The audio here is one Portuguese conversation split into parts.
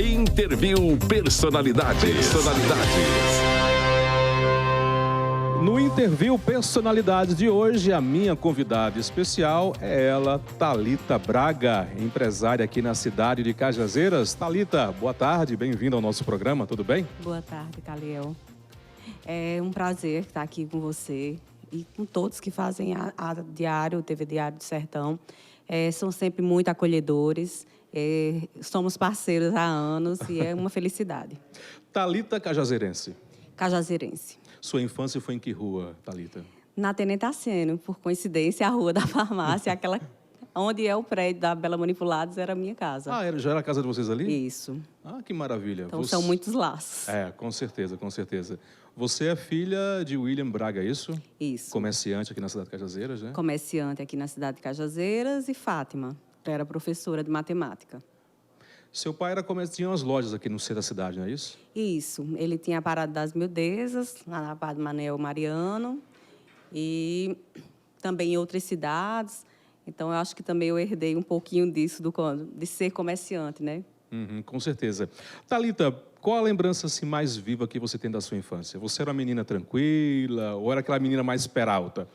Interview Personalidades. No Interview Personalidades de hoje, a minha convidada especial é ela, Thalita Braga, empresária aqui na cidade de Cajazeiras. Thalita, boa tarde, bem-vinda ao nosso programa, tudo bem? Boa tarde, Caliel. É um prazer estar aqui com você e com todos que fazem a Diário, o TV Diário do Sertão. São sempre muito acolhedores, somos parceiros há anos e é uma felicidade. Thalita Cajazeirense. Cajazeirense. Sua infância foi em que rua, Thalita? Na Tenente Aceno, por coincidência, a Rua da Farmácia, aquela onde é o prédio da Bela Manipulados, era a minha casa. Já era a casa de vocês ali? Isso. Ah, que maravilha. Então, são muitos laços. Com certeza, com certeza. Você é filha de William Braga, é isso? Isso. Comerciante aqui na cidade de Cajazeiras, né? Comerciante aqui na cidade de Cajazeiras, e Fátima era professora de matemática. Seu pai tinha umas lojas aqui no centro da cidade, não é isso? Isso. Ele tinha a Parada das Mildezas, lá na Padre Manel Mariano, e também em outras cidades. Então, eu acho que também eu herdei um pouquinho disso, de ser comerciante, né? Com certeza. Thalita, qual a lembrança assim, mais viva que você tem da sua infância? Você era uma menina tranquila ou era aquela menina mais peralta?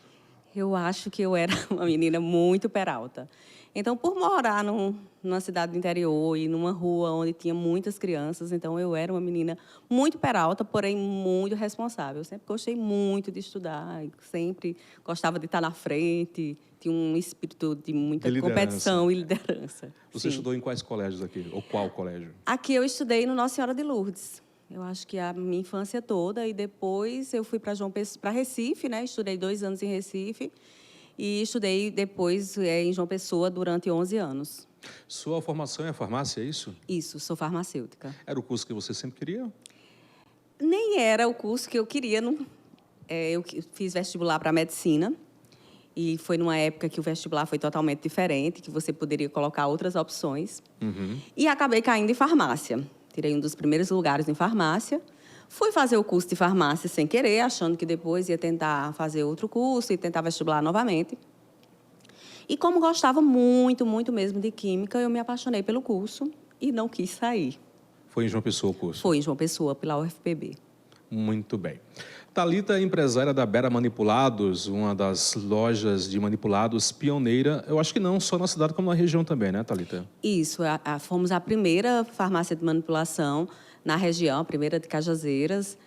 Eu acho que eu era uma menina muito peralta. Então, por morar numa cidade do interior e numa rua onde tinha muitas crianças, então eu era uma menina muito peralta, porém muito responsável. Eu sempre gostei muito de estudar, sempre gostava de estar na frente, tinha um espírito de muita competição e liderança. Você estudou em quais colégios aqui? Ou qual colégio? Aqui eu estudei no Nossa Senhora de Lourdes. Eu acho que a minha infância toda, e depois eu fui para Recife, né? Estudei 2 anos em Recife e estudei depois em João Pessoa durante 11 anos. Sua formação é farmácia, é isso? Isso, sou farmacêutica. Era o curso que você sempre queria? Nem era o curso que eu queria. Eu fiz vestibular para medicina e foi numa época que o vestibular foi totalmente diferente, que você poderia colocar outras opções. E acabei caindo em farmácia. Tirei um dos primeiros lugares em farmácia. Fui fazer o curso de farmácia sem querer, achando que depois ia tentar fazer outro curso e tentar vestibular novamente. E como gostava muito, muito mesmo de química, eu me apaixonei pelo curso e não quis sair. Foi em João Pessoa o curso? Foi em João Pessoa, pela UFPB. Muito bem. Thalita é empresária da Bela Manipulados, uma das lojas de manipulados pioneira, eu acho que não só na cidade, como na região também, né, Thalita? Isso, fomos a primeira farmácia de manipulação na região, a primeira de Cajazeiras,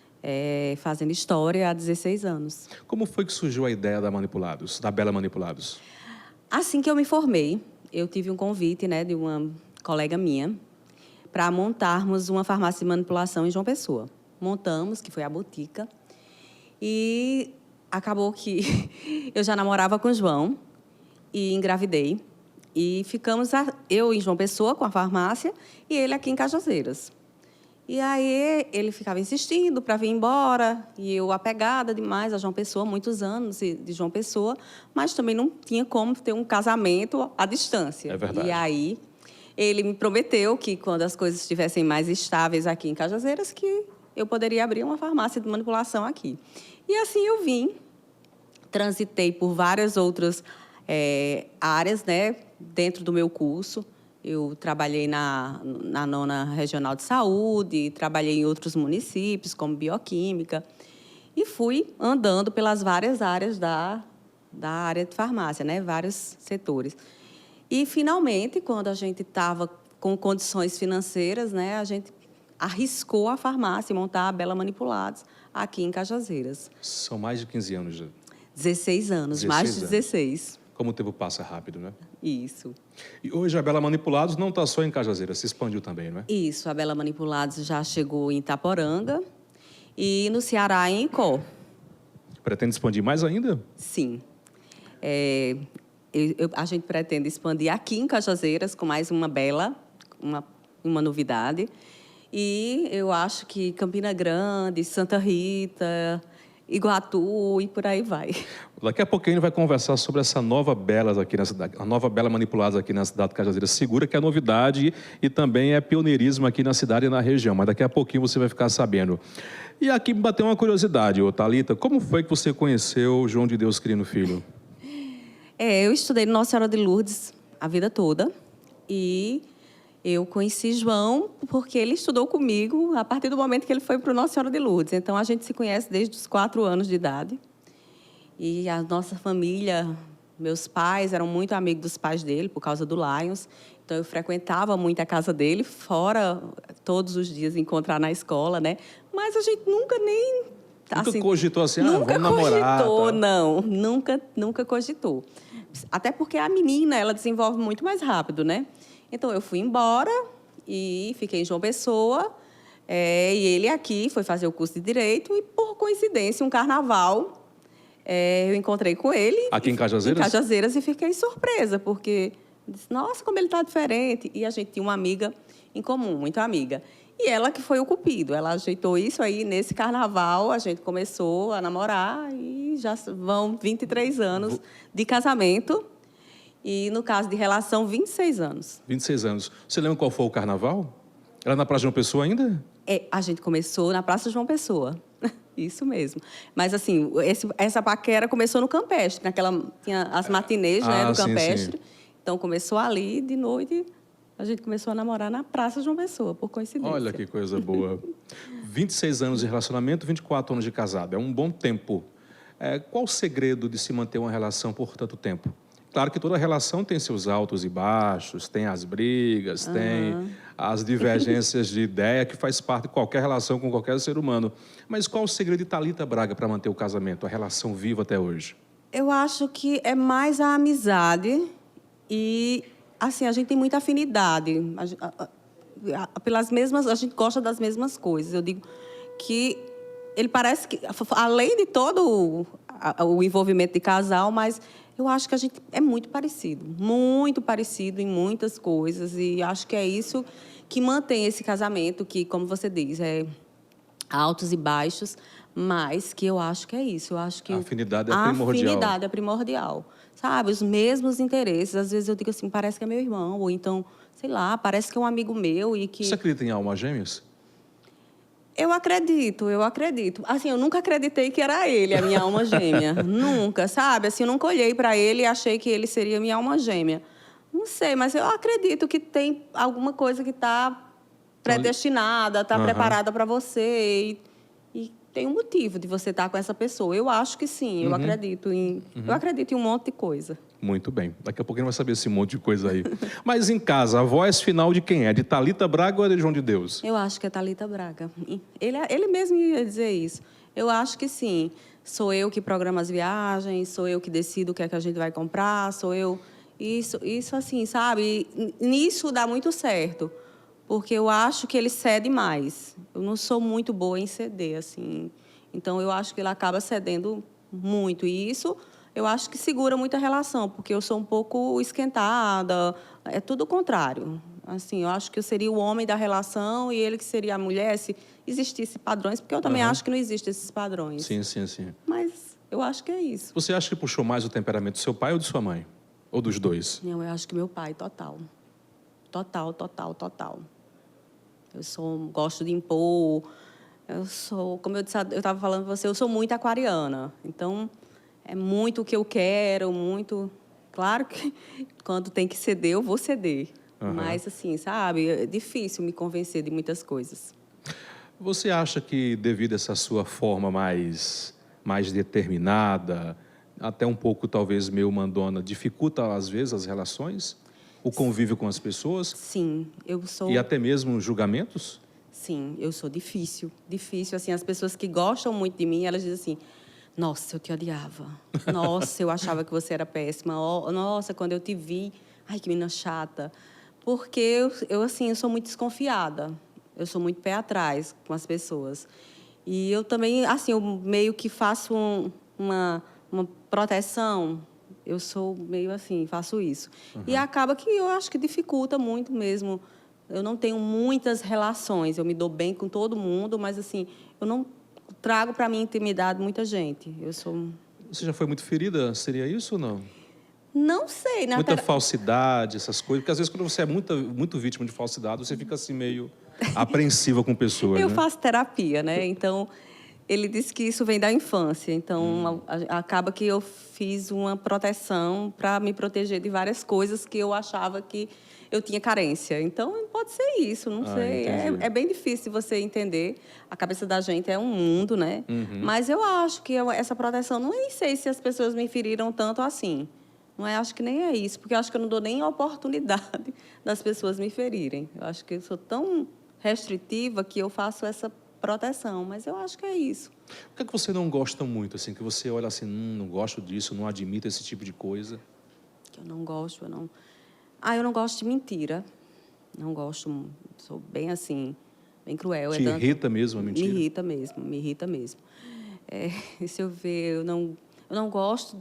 fazendo história há 16 anos. Como foi que surgiu a ideia da Manipulados, da Bela Manipulados? Assim que eu me formei, eu tive um convite, né, de uma colega minha para montarmos uma farmácia de manipulação em João Pessoa. Montamos, que foi a Botica, e acabou que eu já namorava com o João e engravidei. E ficamos, eu em João Pessoa com a farmácia e ele aqui em Cajazeiras. E aí ele ficava insistindo para vir embora, e eu apegada demais a João Pessoa, muitos anos de João Pessoa, mas também não tinha como ter um casamento à distância. É verdade. E aí ele me prometeu que quando as coisas estivessem mais estáveis aqui em Cajazeiras, que eu poderia abrir uma farmácia de manipulação aqui. E assim eu vim, transitei por várias outras áreas, né, dentro do meu curso. Eu trabalhei na 9ª Regional de Saúde, trabalhei em outros municípios, como bioquímica, e fui andando pelas várias áreas da área de farmácia, né, vários setores. E, finalmente, quando a gente estava com condições financeiras, né, a gente arriscou a farmácia e montar a Bela Manipulados aqui em Cajazeiras. São mais de 15 anos já. 16 anos, 16 mais de anos. 16. Como o tempo passa rápido, né? Isso. E hoje a Bela Manipulados não está só em Cajazeiras, se expandiu também, não é? Isso, a Bela Manipulados já chegou em Itaporanga e no Ceará, em Icó. Pretende expandir mais ainda? Sim. A gente pretende expandir aqui em Cajazeiras com mais uma uma novidade. E eu acho que Campina Grande, Santa Rita, Iguatu e por aí vai. Daqui a pouquinho a gente vai conversar sobre essa nova Bela aqui na cidade, a nova Bela Manipulados aqui na cidade de Cajazeiras. Segura que é novidade e também é pioneirismo aqui na cidade e na região, mas daqui a pouquinho você vai ficar sabendo. E aqui me bateu uma curiosidade, Thalita, como foi que você conheceu João de Deus Crino Filho? Eu estudei no Nossa Senhora de Lourdes a vida toda e Eu conheci João porque ele estudou comigo a partir do momento que ele foi para o Nossa Senhora de Lourdes. Então, a gente se conhece desde os 4 anos de idade. E a nossa família, meus pais eram muito amigos dos pais dele, por causa do Lions. Então, eu frequentava muito a casa dele, fora todos os dias encontrar na escola, né? Mas a gente nunca nem... Nunca cogitou assim, nunca vamos namorar. Cogitou, Tá? não. Nunca cogitou. Até porque a menina, ela desenvolve muito mais rápido, né? Então, eu fui embora e fiquei em João Pessoa. E ele aqui foi fazer o curso de Direito e, por coincidência, um carnaval, eu encontrei com ele. Aqui em Cajazeiras? Em Cajazeiras, e fiquei surpresa, porque disse, nossa, como ele está diferente. E a gente tinha uma amiga em comum, muito amiga. E ela que foi o cupido. Ela ajeitou isso aí, nesse carnaval, a gente começou a namorar e já vão 23 anos de casamento. E, no caso de relação, 26 anos. 26 anos. Você lembra qual foi o carnaval? Era na Praça de João Pessoa ainda? A gente começou na Praça João Pessoa. Isso mesmo. Mas, assim, essa paquera começou no Campestre. Tinha as matinês, né, no Campestre. Sim. Então, começou ali, de noite, a gente começou a namorar na Praça João Pessoa, por coincidência. Olha que coisa boa. 26 anos de relacionamento, 24 anos de casado. É um bom tempo. Qual o segredo de se manter uma relação por tanto tempo? Claro que toda relação tem seus altos e baixos, tem as brigas, tem as divergências de ideia, que faz parte de qualquer relação com qualquer ser humano. Mas qual o segredo de Thalita Braga para manter o casamento, a relação viva até hoje? Eu acho que é mais a amizade e, assim, a gente tem muita afinidade. A gente gosta das mesmas coisas. Eu digo que ele parece que, além de todo o envolvimento de casal, mas eu acho que a gente é muito parecido em muitas coisas. E acho que é isso que mantém esse casamento, que, como você diz, é altos e baixos, mas que eu acho que é isso. Eu acho que a afinidade é primordial. A afinidade é primordial. Sabe, os mesmos interesses. Às vezes eu digo assim, parece que é meu irmão, ou então, sei lá, parece que é um amigo meu e que... Você acredita em almas gêmeas? Eu acredito. Assim, eu nunca acreditei que era ele, a minha alma gêmea. Nunca, sabe? Assim, eu nunca olhei para ele e achei que ele seria minha alma gêmea. Não sei, mas eu acredito que tem alguma coisa que está predestinada, está preparada para você. E tem um motivo de você estar com essa pessoa. Eu acho que sim, eu acredito em... Eu acredito em um monte de coisa. Muito bem. Daqui a pouco a gente vai saber esse monte de coisa aí. Mas em casa, a voz final de quem é? De Thalita Braga ou é de João de Deus? Eu acho que é Thalita Braga. Ele mesmo ia dizer isso. Eu acho que sim. Sou eu que programo as viagens, sou eu que decido o que é que a gente vai comprar, sou eu... Isso assim, sabe? Nisso dá muito certo. Porque eu acho que ele cede mais. Eu não sou muito boa em ceder, assim. Então, eu acho que ele acaba cedendo muito. E isso... eu acho que segura muito a relação, porque eu sou um pouco esquentada, é tudo o contrário. Assim, eu acho que eu seria o homem da relação e ele que seria a mulher, se existisse padrões, porque eu também acho que não existem esses padrões. Sim. Mas eu acho que é isso. Você acha que puxou mais o temperamento do seu pai ou de sua mãe? Ou dos dois? Não, eu acho que meu pai, total. Total. Gosto de impor, como eu estava falando para você, eu sou muito aquariana, então... é muito o que eu quero, muito... Claro que quando tem que ceder, eu vou ceder. Mas, assim, sabe? É difícil me convencer de muitas coisas. Você acha que, devido a essa sua forma mais determinada, até um pouco, talvez, meio mandona, dificulta, às vezes, as relações? O convívio com as pessoas? Sim, eu sou... E até mesmo julgamentos? Sim, eu sou difícil. Assim, as pessoas que gostam muito de mim, elas dizem assim... nossa, eu te odiava. Nossa, eu achava que você era péssima. Nossa, quando eu te vi... ai, que menina chata. Porque assim, eu sou muito desconfiada. Eu sou muito pé atrás com as pessoas. E eu também, assim, eu meio que faço uma proteção. Eu sou meio assim, faço isso. E acaba que eu acho que dificulta muito mesmo. Eu não tenho muitas relações. Eu me dou bem com todo mundo, mas, assim, eu não... trago para minha intimidade muita gente. Você já foi muito ferida? Seria isso ou não? Não sei. Muita falsidade, essas coisas. Porque, às vezes, quando você é muito vítima de falsidade, você fica assim meio apreensiva com pessoas. Eu faço terapia, né? Então, ele disse que isso vem da infância. Então, acaba que eu fiz uma proteção para me proteger de várias coisas que eu achava que eu tinha carência. Então, pode ser isso, não sei. É bem difícil você entender. A cabeça da gente é um mundo, né? Mas eu acho que essa proteção, não sei se as pessoas me feriram tanto assim. Não é, acho que nem é isso, porque eu acho que eu não dou nem a oportunidade das pessoas me ferirem. Eu acho que eu sou tão restritiva que eu faço essa proteção, mas eu acho que é isso. O que é que você não gosta muito, assim, que você olha assim, não gosto disso, não admito esse tipo de coisa? Que eu não gosto, eu não... eu não gosto de mentira. Não gosto, sou bem assim, bem cruel. Te irrita mesmo a mentira? Me irrita mesmo. Se eu ver, eu não gosto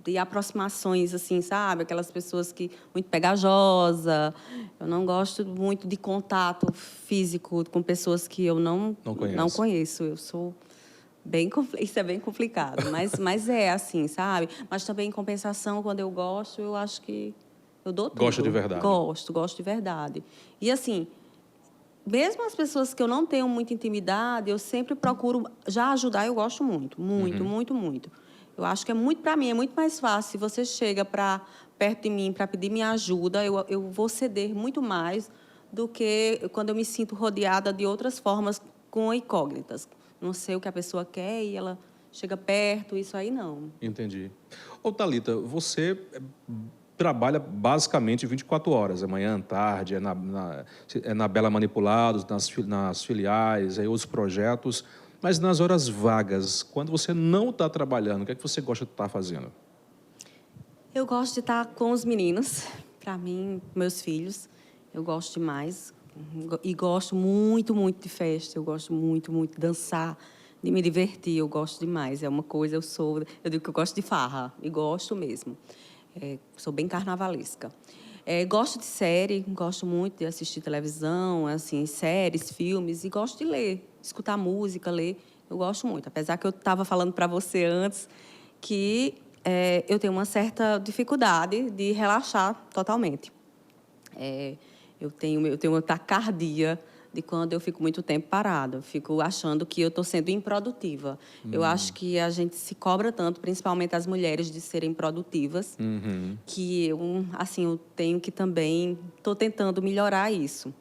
de aproximações, assim, sabe? Aquelas pessoas que muito pegajosa. Eu não gosto muito de contato físico com pessoas que eu não conheço. Eu sou bem... Isso é bem complicado, mas é assim, sabe? Mas também, em compensação, quando eu gosto, eu acho que eu dou tudo. Gosta de verdade? Gosto de verdade. E, assim, mesmo as pessoas que eu não tenho muita intimidade, eu sempre procuro já ajudar. Eu gosto muito, muito. Eu acho que é muito, para mim, é muito mais fácil. Se você chega perto de mim para pedir minha ajuda, eu vou ceder muito mais do que quando eu me sinto rodeada de outras formas com incógnitas. Não sei o que a pessoa quer e ela chega perto, isso aí não. Entendi. Ô, Thalita, você trabalha basicamente 24 horas, é manhã, tarde, é na Bela Manipulados, nas filiais, aí os projetos, mas nas horas vagas, quando você não está trabalhando, o que é que você gosta de estar fazendo? Eu gosto de estar com os meninos, para mim, meus filhos, eu gosto demais e gosto muito de festa, eu gosto muito de dançar, de me divertir, eu gosto demais, é uma coisa, eu digo que eu gosto de farra, e gosto mesmo. Sou bem carnavalesca. Gosto de série, gosto muito de assistir televisão, assim, séries, filmes, e gosto de ler, escutar música, ler. Eu gosto muito. Apesar que eu estava falando para você antes que eu tenho uma certa dificuldade de relaxar totalmente. Eu tenho uma taquicardia de quando eu fico muito tempo parada. Eu fico achando que eu estou sendo improdutiva. Eu acho que a gente se cobra tanto, principalmente as mulheres, de serem produtivas, que eu tenho que também... Estou tentando melhorar isso.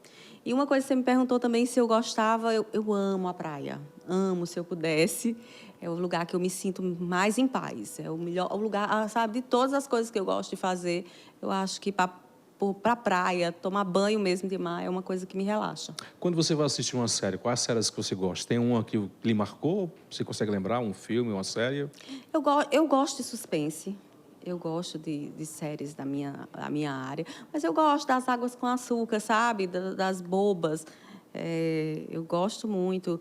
E uma coisa que você me perguntou também se eu gostava, eu amo a praia. Amo, se eu pudesse. É o lugar que eu me sinto mais em paz. É o lugar, sabe, de todas as coisas que eu gosto de fazer, eu acho que para a praia, tomar banho mesmo de mar, é uma coisa que me relaxa. Quando você vai assistir uma série, quais séries que você gosta? Tem uma que lhe marcou? Você consegue lembrar? Um filme, uma série? Eu gosto de suspense. Eu gosto de séries da minha área. Mas eu gosto das Águas com Açúcar, sabe? Das bobas. Eu gosto muito.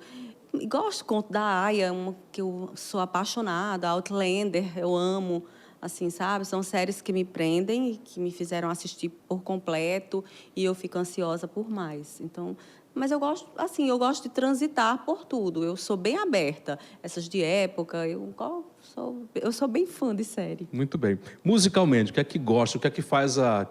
E gosto do Conto da Aia, que eu sou apaixonada. Outlander, eu amo. Assim, sabe? São séries que me prendem e que me fizeram assistir por completo e eu fico ansiosa por mais. Então, mas eu gosto de transitar por tudo. Eu sou bem aberta. Essas de época, eu sou bem fã de série. Muito bem. Musicalmente, o que é que gosta? O que é que faz a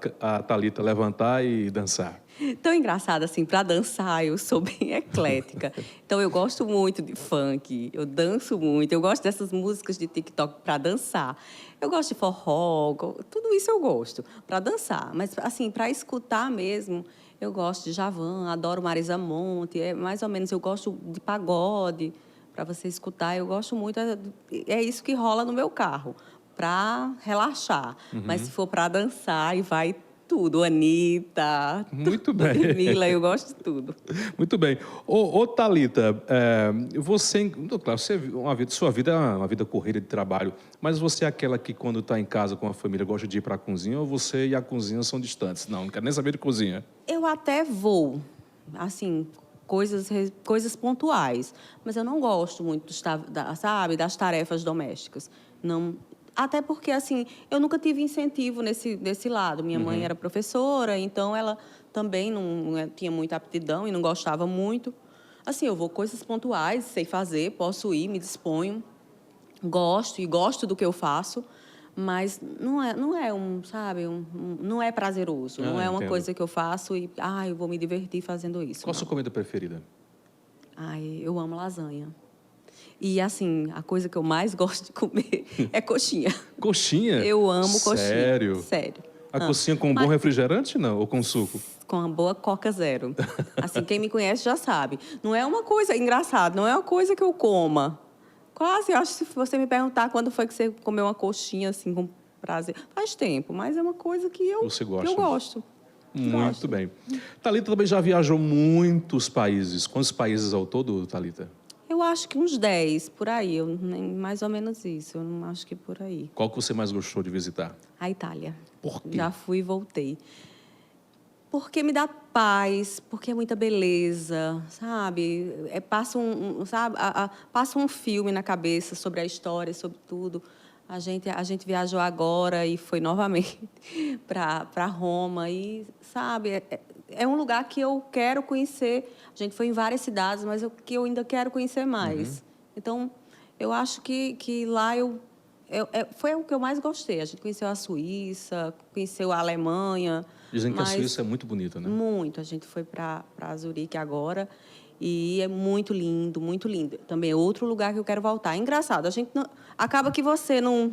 Thalita levantar e dançar? Tão engraçada assim, para dançar, eu sou bem eclética. Então, eu gosto muito de funk, eu danço muito, eu gosto dessas músicas de TikTok para dançar. Eu gosto de forró, tudo isso eu gosto para dançar. Mas, assim, para escutar mesmo, eu gosto de Djavan, adoro Marisa Monte, mais ou menos, eu gosto de pagode, para você escutar, eu gosto muito, é isso que rola no meu carro, para relaxar. Mas se for para dançar, e vai tudo, Anitta, muito bem. Mila, eu gosto de tudo. Muito bem. Ô Thalita, claro, sua vida é uma vida corrida de trabalho, mas você é aquela que quando está em casa com a família gosta de ir para a cozinha ou você e a cozinha são distantes? Não quero nem saber de cozinha. Eu até vou, assim, coisas pontuais, mas eu não gosto muito, sabe, das tarefas domésticas. Não... Até porque, assim, eu nunca tive incentivo desse lado. Minha mãe era professora, então ela também não tinha muita aptidão e não gostava muito. Assim, eu vou coisas pontuais, sei fazer, posso ir, me disponho. Gosto do que eu faço, mas não é sabe, não é prazeroso. Não é uma entendo. coisa que eu faço e, eu vou me divertir fazendo isso. Qual a sua comida preferida? Eu amo lasanha. E, assim, a coisa que eu mais gosto de comer é coxinha. Coxinha? Eu amo coxinha. Sério? Sério. A coxinha com um bom refrigerante, não? Ou com suco? Com uma boa Coca Zero. Assim, quem me conhece já sabe. Não é uma coisa engraçada, não é uma coisa que eu coma. Quase, eu acho que se você me perguntar quando foi que você comeu uma coxinha assim com prazer, faz tempo, mas é uma coisa que eu gosto. Muito bem. Thalita também já viajou muitos países. Quantos países ao todo, Thalita? Eu acho que uns 10, por aí. Mais ou menos isso. Eu não acho que por aí. Qual que você mais gostou de visitar? A Itália. Por quê? Já fui e voltei. Porque me dá paz, porque é muita beleza, sabe? Passa passa um filme na cabeça sobre a história, sobre tudo. A gente viajou agora e foi novamente para Roma. E, sabe, é um lugar que eu quero conhecer. A gente foi em várias cidades, mas que eu ainda quero conhecer mais. Então, eu acho que lá foi o que eu mais gostei. A gente conheceu a Suíça, conheceu a Alemanha. Dizem que a Suíça é muito bonita, né? Muito. A gente foi para Zurique agora e é muito lindo, muito lindo. Também é outro lugar que eu quero voltar. É engraçado, a gente acaba que você não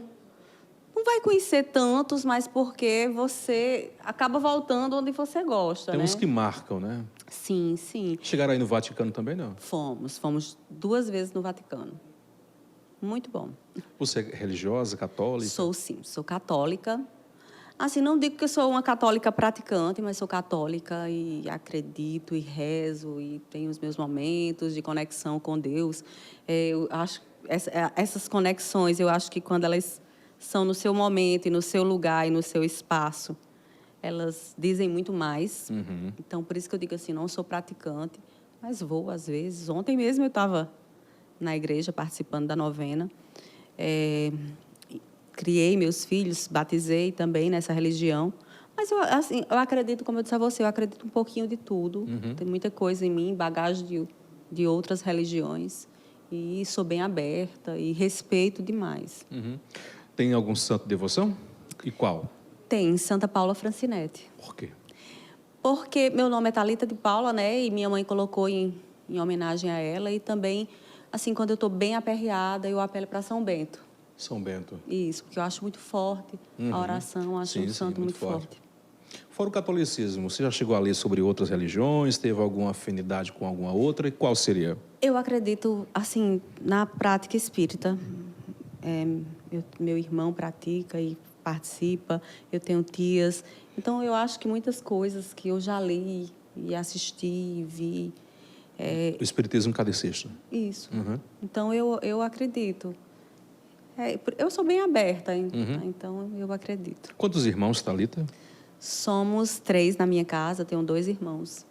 vai conhecer tantos, mas porque você acaba voltando onde você gosta, Tem né? uns que marcam, né? Sim, sim. Chegaram aí no Vaticano também, não? Fomos 2 vezes no Vaticano. Muito bom. Você é religiosa, católica? Sou, sim. Sou católica. Assim, não digo que eu sou uma católica praticante, mas sou católica e acredito e rezo e tenho os meus momentos de conexão com Deus. Eu acho essas conexões, eu acho que quando elas são no seu momento e no seu lugar e no seu espaço, elas dizem muito mais. Então, por isso que eu digo assim, não sou praticante, mas vou às vezes. Ontem mesmo eu estava na igreja participando da novena. Criei meus filhos, batizei também nessa religião. Mas eu acredito, como eu disse a você, eu acredito um pouquinho de tudo. Tem muita coisa em mim, bagagem de outras religiões. E sou bem aberta e respeito demais. Tem algum santo de devoção? E qual? Tem Santa Paula Francinete. Por quê? Porque meu nome é Thalita de Paula, né? E minha mãe colocou em homenagem a ela. E também, assim, quando eu estou bem aperreada, eu apelo para São Bento. São Bento. Isso, porque eu acho muito forte a oração, acho um santo muito forte. Fora o catolicismo, você já chegou a ler sobre outras religiões? Teve alguma afinidade com alguma outra? E qual seria? Eu acredito, assim, na prática espírita. Meu irmão pratica e participa, eu tenho tias. Então, eu acho que muitas coisas que eu já li e assisti e vi... O espiritismo kardecista. Isso. Então, eu acredito. Eu sou bem aberta, então eu acredito. Quantos irmãos, Thalita? Somos 3 na minha casa, tenho 2 irmãos.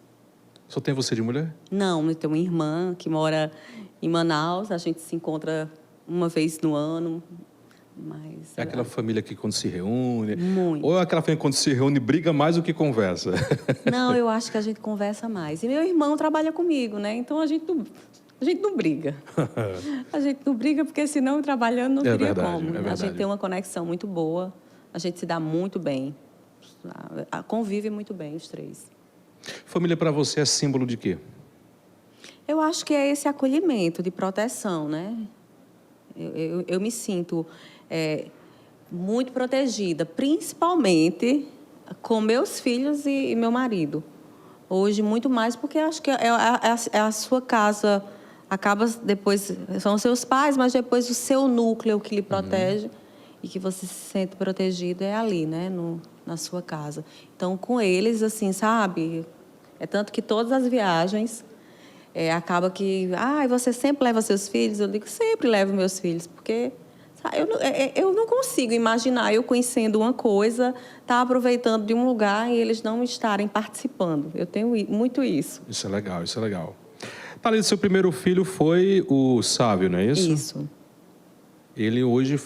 Só tem você de mulher? Não, eu tenho uma irmã que mora em Manaus, a gente se encontra uma vez no ano. Mas é aquela família que quando se reúne... Muito. Ou é aquela família que quando se reúne briga mais do que conversa? Não, eu acho que a gente conversa mais. E meu irmão trabalha comigo, né? Então a gente não briga. A gente não briga porque senão trabalhando não teria como. A gente tem uma conexão muito boa, a gente se dá muito bem. Convive muito bem os 3. Família para você é símbolo de quê? Eu acho que é esse acolhimento, de proteção, né? Eu me sinto muito protegida, principalmente com meus filhos e meu marido. Hoje, muito mais, porque acho que é a sua casa. Acaba depois, são os seus pais, mas depois o seu núcleo que lhe protege e que você se sente protegido é ali, né? Na sua casa. Então, com eles, assim, sabe? É tanto que todas as viagens... acaba que... você sempre leva seus filhos? Eu digo, sempre levo meus filhos, porque sabe, eu não consigo imaginar eu conhecendo uma coisa, estar aproveitando de um lugar e eles não estarem participando. Eu tenho muito isso. Isso é legal, isso é legal. Thalita, seu primeiro filho foi o Sávio, não é isso? Isso. Ele hoje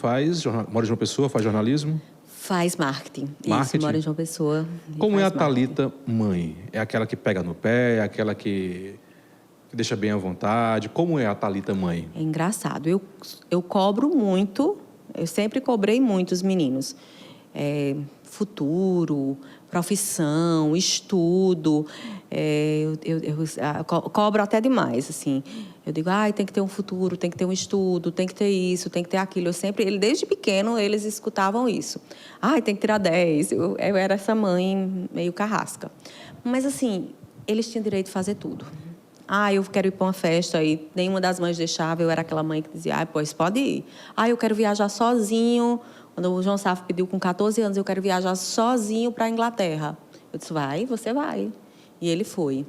mora em João Pessoa, faz jornalismo? Faz marketing. Marketing? Isso, mora em João Pessoa. Como é a Thalita mãe? É aquela que pega no pé? É aquela que deixa bem à vontade? Como é a Thalita mãe? É engraçado. Eu cobro muito, eu sempre cobrei muito os meninos. futuro, profissão, estudo. Eu cobro até demais, assim. Eu digo, tem que ter um futuro, tem que ter um estudo, tem que ter isso, tem que ter aquilo. Ele desde pequeno, eles escutavam isso. Tem que tirar 10. Eu era essa mãe meio carrasca. Mas, assim, eles tinham direito de fazer tudo. Eu quero ir para uma festa e nenhuma das mães deixava. Eu era aquela mãe que dizia, pois pode ir. Eu quero viajar sozinho. Quando o João Safo pediu com 14 anos, eu quero viajar sozinho para a Inglaterra. Eu disse, você vai. E ele foi.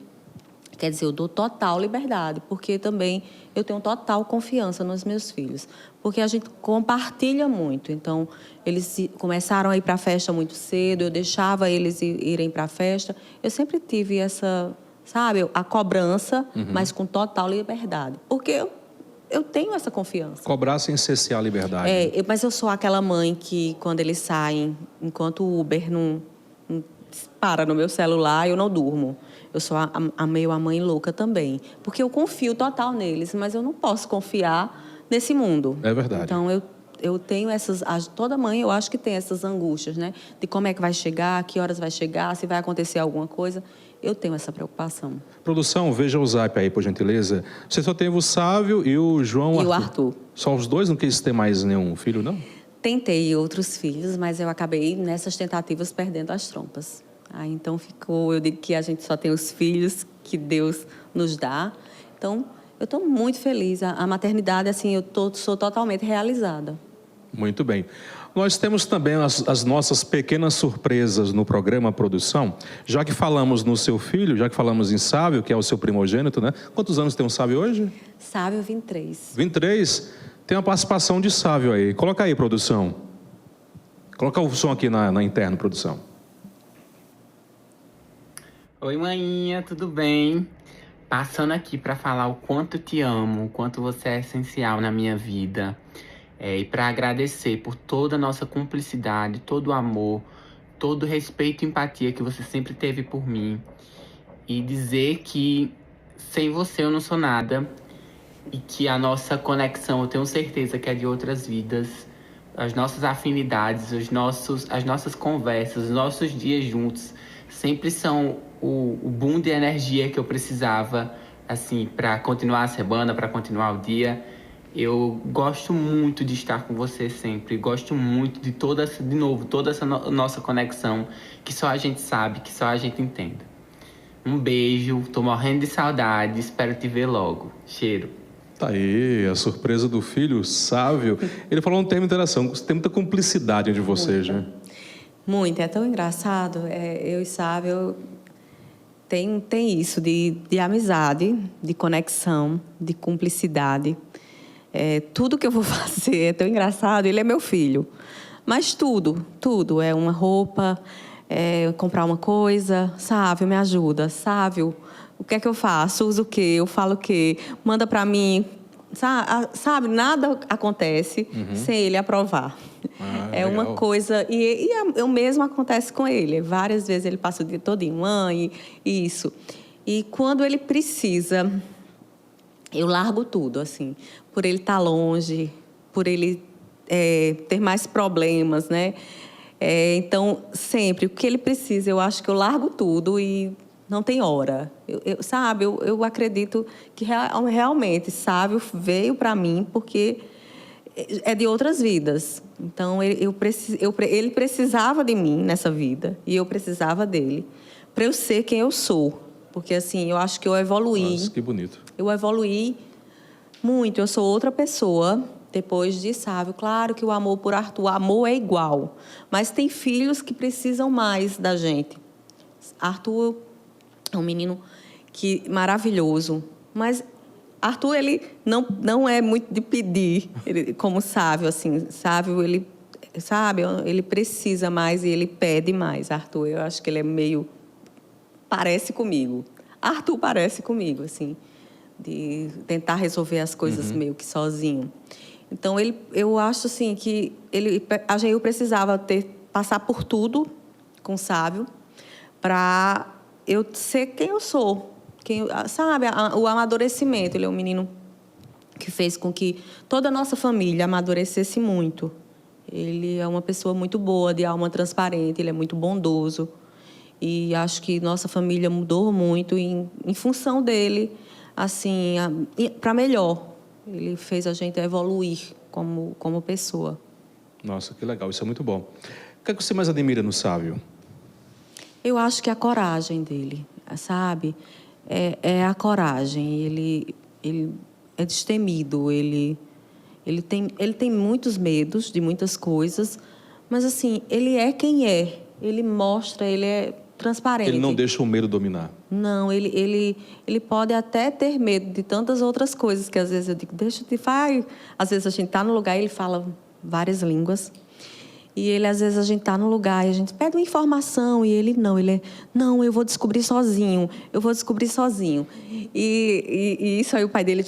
Quer dizer, eu dou total liberdade, porque também eu tenho total confiança nos meus filhos. Porque a gente compartilha muito. Então, eles começaram a ir para a festa muito cedo, eu deixava eles irem para a festa. Eu sempre tive essa, a cobrança, mas com total liberdade. Porque eu tenho essa confiança. Cobrar sem cessear a liberdade. Mas eu sou aquela mãe que, quando eles saem, enquanto o Uber não para no meu celular, eu não durmo. Eu sou meio a mãe louca também. Porque eu confio total neles, mas eu não posso confiar nesse mundo. É verdade. Então, eu tenho toda mãe, eu acho que tem essas angústias, né? De como é que vai chegar, que horas vai chegar, se vai acontecer alguma coisa. Eu tenho essa preocupação. Produção, veja o zap aí, por gentileza. Você só teve o Sávio e o João E o Arthur. Só os dois? Não quis ter mais nenhum filho, não? Tentei outros filhos, mas eu acabei, nessas tentativas, perdendo as trompas. Então, eu digo que a gente só tem os filhos que Deus nos dá. Então, eu estou muito feliz. A maternidade, assim, sou totalmente realizada. Muito bem. Nós temos também as nossas pequenas surpresas no programa Produção. Já que falamos no seu filho, já que falamos em Sávio, que é o seu primogênito, né? Quantos anos tem o Sávio hoje? Sávio, 23. 23? Tem uma participação de Sávio aí. Coloca aí, produção. Coloca o som aqui na interna, produção. Oi, maninha, tudo bem? Passando aqui para falar o quanto te amo, o quanto você é essencial na minha vida. E para agradecer por toda a nossa cumplicidade, todo o amor, todo o respeito e empatia que você sempre teve por mim. E dizer que sem você eu não sou nada. E que a nossa conexão, eu tenho certeza que é de outras vidas. As nossas afinidades, as nossas conversas, os nossos dias juntos sempre são o boom de energia que eu precisava, assim, para continuar a semana, para continuar o dia. Eu gosto muito de estar com você sempre. Gosto muito de toda essa nossa conexão, que só a gente sabe, que só a gente entende. Um beijo, tô morrendo de saudade, espero te ver logo. Cheiro. Tá aí, a surpresa do filho, Sávio. Ele falou um termo interessante, tem muita cumplicidade entre vocês, né? Muito, é tão engraçado. Eu e Sávio tem isso de amizade, de conexão, de cumplicidade. Tudo que eu vou fazer é tão engraçado. Ele é meu filho. Mas tudo. É uma roupa, comprar uma coisa. Sávio, me ajuda. Sávio, o que é que eu faço? Uso o quê? Eu falo o quê? Manda para mim. Sabe, nada acontece sem ele aprovar. É legal. Uma coisa... E o mesmo acontece com ele. Várias vezes ele passa o dia todo em mãe, isso. E quando ele precisa... Eu largo tudo, assim, por ele estar longe, por ele ter mais problemas, né? Então, sempre, o que ele precisa, eu acho que eu largo tudo e não tem hora. Eu acredito que realmente Sávio veio para mim porque é de outras vidas. Então, ele precisava de mim nessa vida e eu precisava dele para eu ser quem eu sou. Porque, assim, eu acho que eu evoluí. Nossa, que bonito. Eu evoluí muito. Eu sou outra pessoa depois de Sávio. Claro que o amor por Arthur, o amor é igual. Mas tem filhos que precisam mais da gente. Arthur é um menino maravilhoso. Mas Arthur, ele não é muito de pedir, como Sávio, assim. Sávio, ele precisa mais e ele pede mais. Arthur, eu acho que ele é meio... Parece comigo. Arthur parece comigo, assim, de tentar resolver as coisas meio que sozinho. Então, eu acho, assim, que eu precisava passar por tudo com o Sávio para eu ser quem eu sou. Sabe, o amadurecimento. Ele é um menino que fez com que toda a nossa família amadurecesse muito. Ele é uma pessoa muito boa, de alma transparente, ele é muito bondoso. E acho que nossa família mudou muito em função dele, assim, para melhor. Ele fez a gente evoluir como pessoa. Nossa, que legal, isso é muito bom. O que é que você mais admira no Sávio? Eu acho que a coragem dele, sabe? É a coragem. Ele é destemido, ele tem muitos medos de muitas coisas, mas, assim, ele é quem é. Ele mostra, ele é transparente. Ele não deixa o medo dominar. Não, ele pode até ter medo de tantas outras coisas, que às vezes eu digo, deixa eu te falar. Às vezes a gente está no lugar e ele fala várias línguas. E ele, às vezes, a gente está no lugar e a gente pede uma informação e ele não, eu vou descobrir sozinho, E isso aí, o pai dele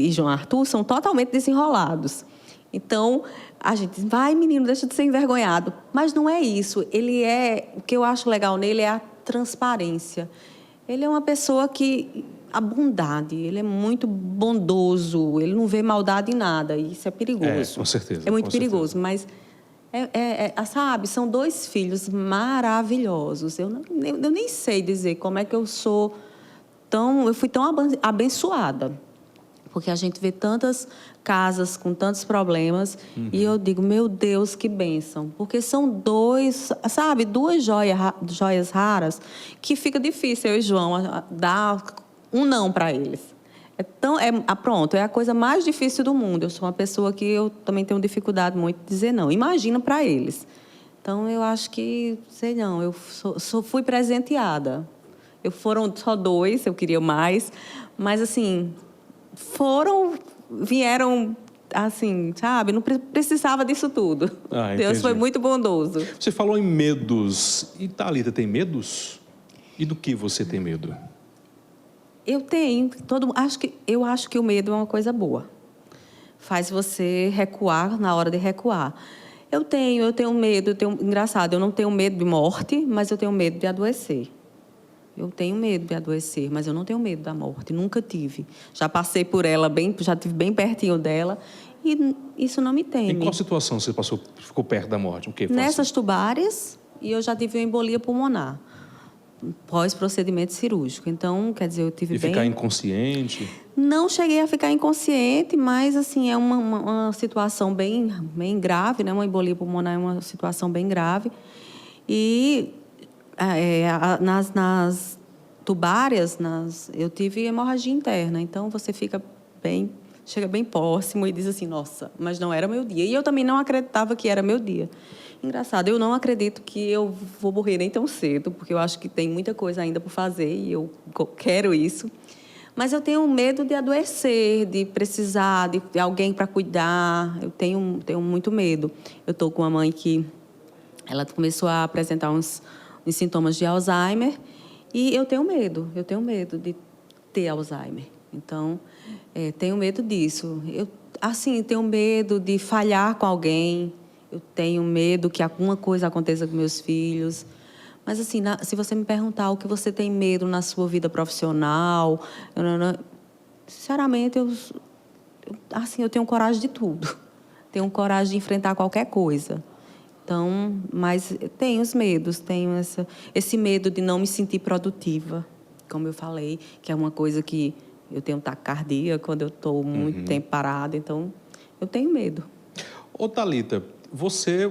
e João Arthur são totalmente desenrolados. Então, a gente diz, vai, menino, deixa de ser envergonhado. Mas não é isso. O que eu acho legal nele é a transparência. Ele é uma pessoa a bondade, ele é muito bondoso, ele não vê maldade em nada, e isso é perigoso. Com certeza. É muito perigoso, mas... sabe, são 2 filhos maravilhosos. Eu nem sei dizer como é que eu fui tão abençoada. Porque a gente vê tantas casas com tantos problemas e eu digo, meu Deus, que bênção. Porque são 2 joias raras que fica difícil eu e João dar um não para eles. Pronto, é a coisa mais difícil do mundo. Eu sou uma pessoa que eu também tenho dificuldade muito de dizer não. Imagina para eles. Então, eu acho que, sei não, eu fui presenteada. Foram só 2, eu queria mais. Mas, assim, vieram, assim, sabe? Não precisava disso tudo. Deus foi muito bondoso. Você falou em medos. E Thalita, tem medos? E do que você tem medo? Eu tenho. Eu acho que o medo é uma coisa boa. Faz você recuar na hora de recuar. Eu tenho medo. Engraçado, eu não tenho medo de morte, mas eu tenho medo de adoecer. Eu tenho medo de adoecer, mas eu não tenho medo da morte. Nunca tive. Já passei por ela, já estive bem pertinho dela. E isso não me teme. Em qual situação você ficou perto da morte? O quê? Nessas tubárias, e eu já tive uma embolia pulmonar. Pós-procedimento cirúrgico. Então, quer dizer, eu tive ficar inconsciente? Não cheguei a ficar inconsciente, mas, assim, é uma situação bem grave, né? Uma embolia pulmonar é uma situação bem grave. E nas tubárias, eu tive hemorragia interna. Então, você chega bem próximo e diz assim, nossa, mas não era meu dia. E eu também não acreditava que era meu dia. Engraçado, eu não acredito que eu vou morrer nem tão cedo, porque eu acho que tem muita coisa ainda por fazer e eu quero isso. Mas eu tenho medo de adoecer, de precisar de alguém para cuidar. Eu tenho muito medo. Eu estou com uma mãe que ela começou a apresentar uns sintomas de Alzheimer e eu tenho medo de ter Alzheimer. Então, tenho medo disso. Eu tenho medo de falhar com alguém. Eu tenho medo que alguma coisa aconteça com meus filhos. Mas, assim, se você me perguntar o que você tem medo na sua vida profissional, sinceramente, eu tenho coragem de tudo. Tenho coragem de enfrentar qualquer coisa. Então, mas tenho os medos. Tenho esse medo de não me sentir produtiva, como eu falei, que é uma coisa que eu tenho taquicardia quando eu estou muito tempo parada. Então, eu tenho medo. Ô, Thalita, você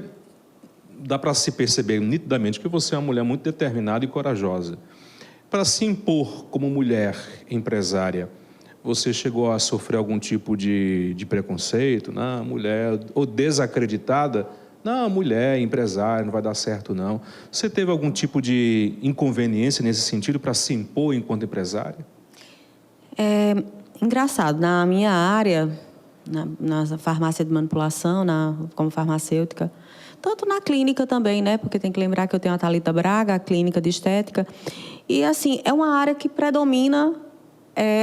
dá para se perceber nitidamente que você é uma mulher muito determinada e corajosa. Para se impor como mulher empresária, você chegou a sofrer algum tipo de preconceito? Não, mulher, ou desacreditada? Não, mulher empresária, não vai dar certo, não. Você teve algum tipo de inconveniência nesse sentido para se impor enquanto empresária? Engraçado, na minha área, na farmácia de manipulação, como farmacêutica, tanto na clínica também, né? Porque tem que lembrar que eu tenho a Thalita Braga, a clínica de estética. E, assim, é uma área que predomina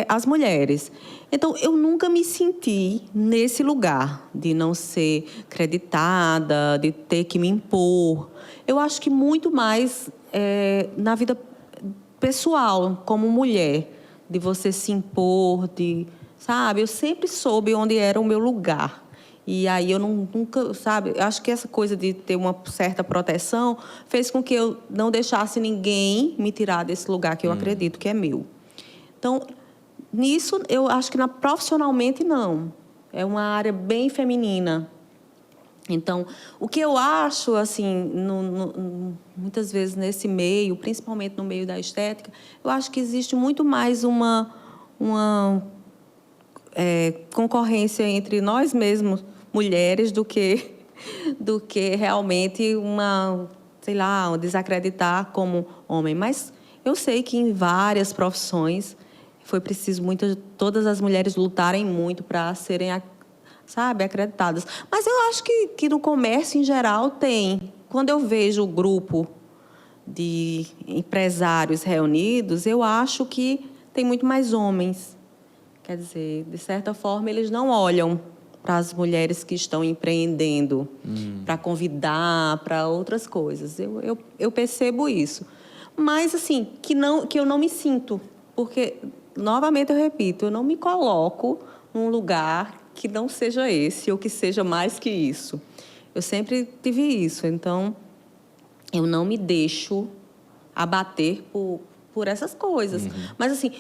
as mulheres. Então, eu nunca me senti nesse lugar de não ser creditada, de ter que me impor. Eu acho que muito mais na vida pessoal, como mulher, de você se impor, sabe? Eu sempre soube onde era o meu lugar. E aí eu nunca, sabe, eu acho que essa coisa de ter uma certa proteção fez com que eu não deixasse ninguém me tirar desse lugar que eu acredito que é meu. Então, nisso, eu acho que profissionalmente não. É uma área bem feminina. Então, o que eu acho, assim, muitas vezes nesse meio, principalmente no meio da estética, eu acho que existe muito mais uma concorrência entre nós mesmos, mulheres, do que realmente sei lá, desacreditar como homem. Mas eu sei que em várias profissões foi preciso todas as mulheres lutarem muito para serem, sabe, acreditadas. Mas eu acho que no comércio, em geral, tem. Quando eu vejo o grupo de empresários reunidos, eu acho que tem muito mais homens. Quer dizer, de certa forma, eles não olham para as mulheres que estão empreendendo, para convidar, para outras coisas. Eu percebo isso. Mas, assim, que eu não me sinto. Porque, novamente, eu repito, eu não me coloco num lugar que não seja esse ou que seja mais que isso. Eu sempre tive isso. Então, eu não me deixo abater por essas coisas. Mas, assim,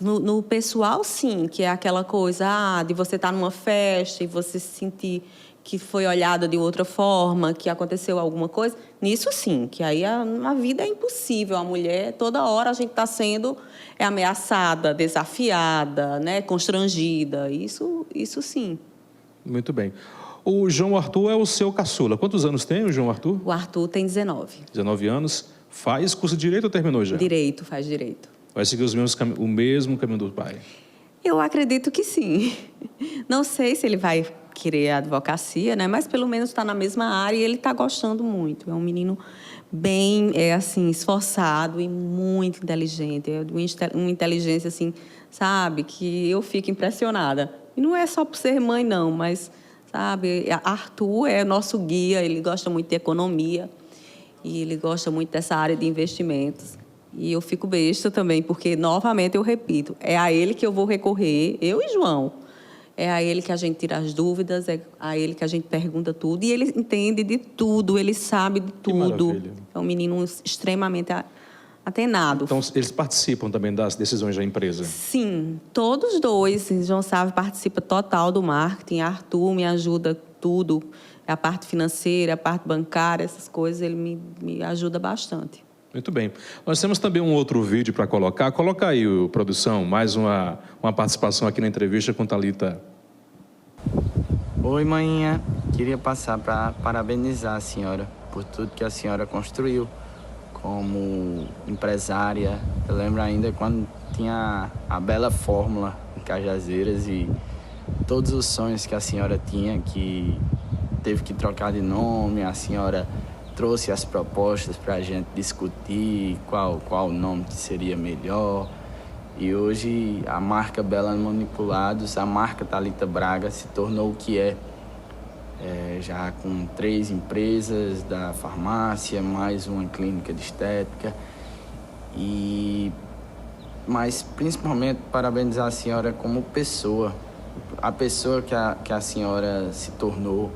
no pessoal, sim, que é aquela coisa de você estar numa festa e você se sentir que foi olhada de outra forma, que aconteceu alguma coisa. Nisso, sim, que aí a vida é impossível. A mulher, toda hora, a gente está sendo ameaçada, desafiada, né, constrangida. Isso, sim. Muito bem. O João Arthur é o seu caçula. Quantos anos tem o João Arthur? O Arthur tem 19. 19 anos. Faz curso de Direito ou terminou já? Direito, faz Direito. Vai seguir o mesmo caminho do pai? Eu acredito que sim. Não sei se ele vai querer a advocacia, né? Mas pelo menos está na mesma área e ele está gostando muito. É um menino bem, assim, esforçado e muito inteligente. É uma inteligência, assim, sabe, que eu fico impressionada. E não é só por ser mãe, não, mas, sabe, Arthur é nosso guia, ele gosta muito de economia e ele gosta muito dessa área de investimentos. E eu fico besta também, porque, novamente, eu repito, é a ele que eu vou recorrer, eu e João. É a ele que a gente tira as dúvidas, é a ele que a gente pergunta tudo. E ele entende de tudo, ele sabe de tudo. É um menino extremamente atenado. Então, eles participam também das decisões da empresa? Sim, todos dois. João Sávio participa total do marketing, Arthur me ajuda tudo. A parte financeira, a parte bancária, essas coisas, ele me ajuda bastante. Muito bem. Nós temos também um outro vídeo para colocar. Coloca aí, produção, mais uma participação aqui na entrevista com Thalita. Oi, manhinha. Queria passar para parabenizar a senhora por tudo que a senhora construiu como empresária. Eu lembro ainda quando tinha a Bela Fórmula em Cajazeiras e todos os sonhos que a senhora tinha, que teve que trocar de nome, a senhora trouxe as propostas para a gente discutir qual o nome que seria melhor. E hoje a marca Bela Manipulados, a marca Thalita Braga, se tornou o que é. Já com 3 empresas da farmácia, mais uma clínica de estética. Mas principalmente parabenizar a senhora como pessoa. A pessoa que a senhora se tornou,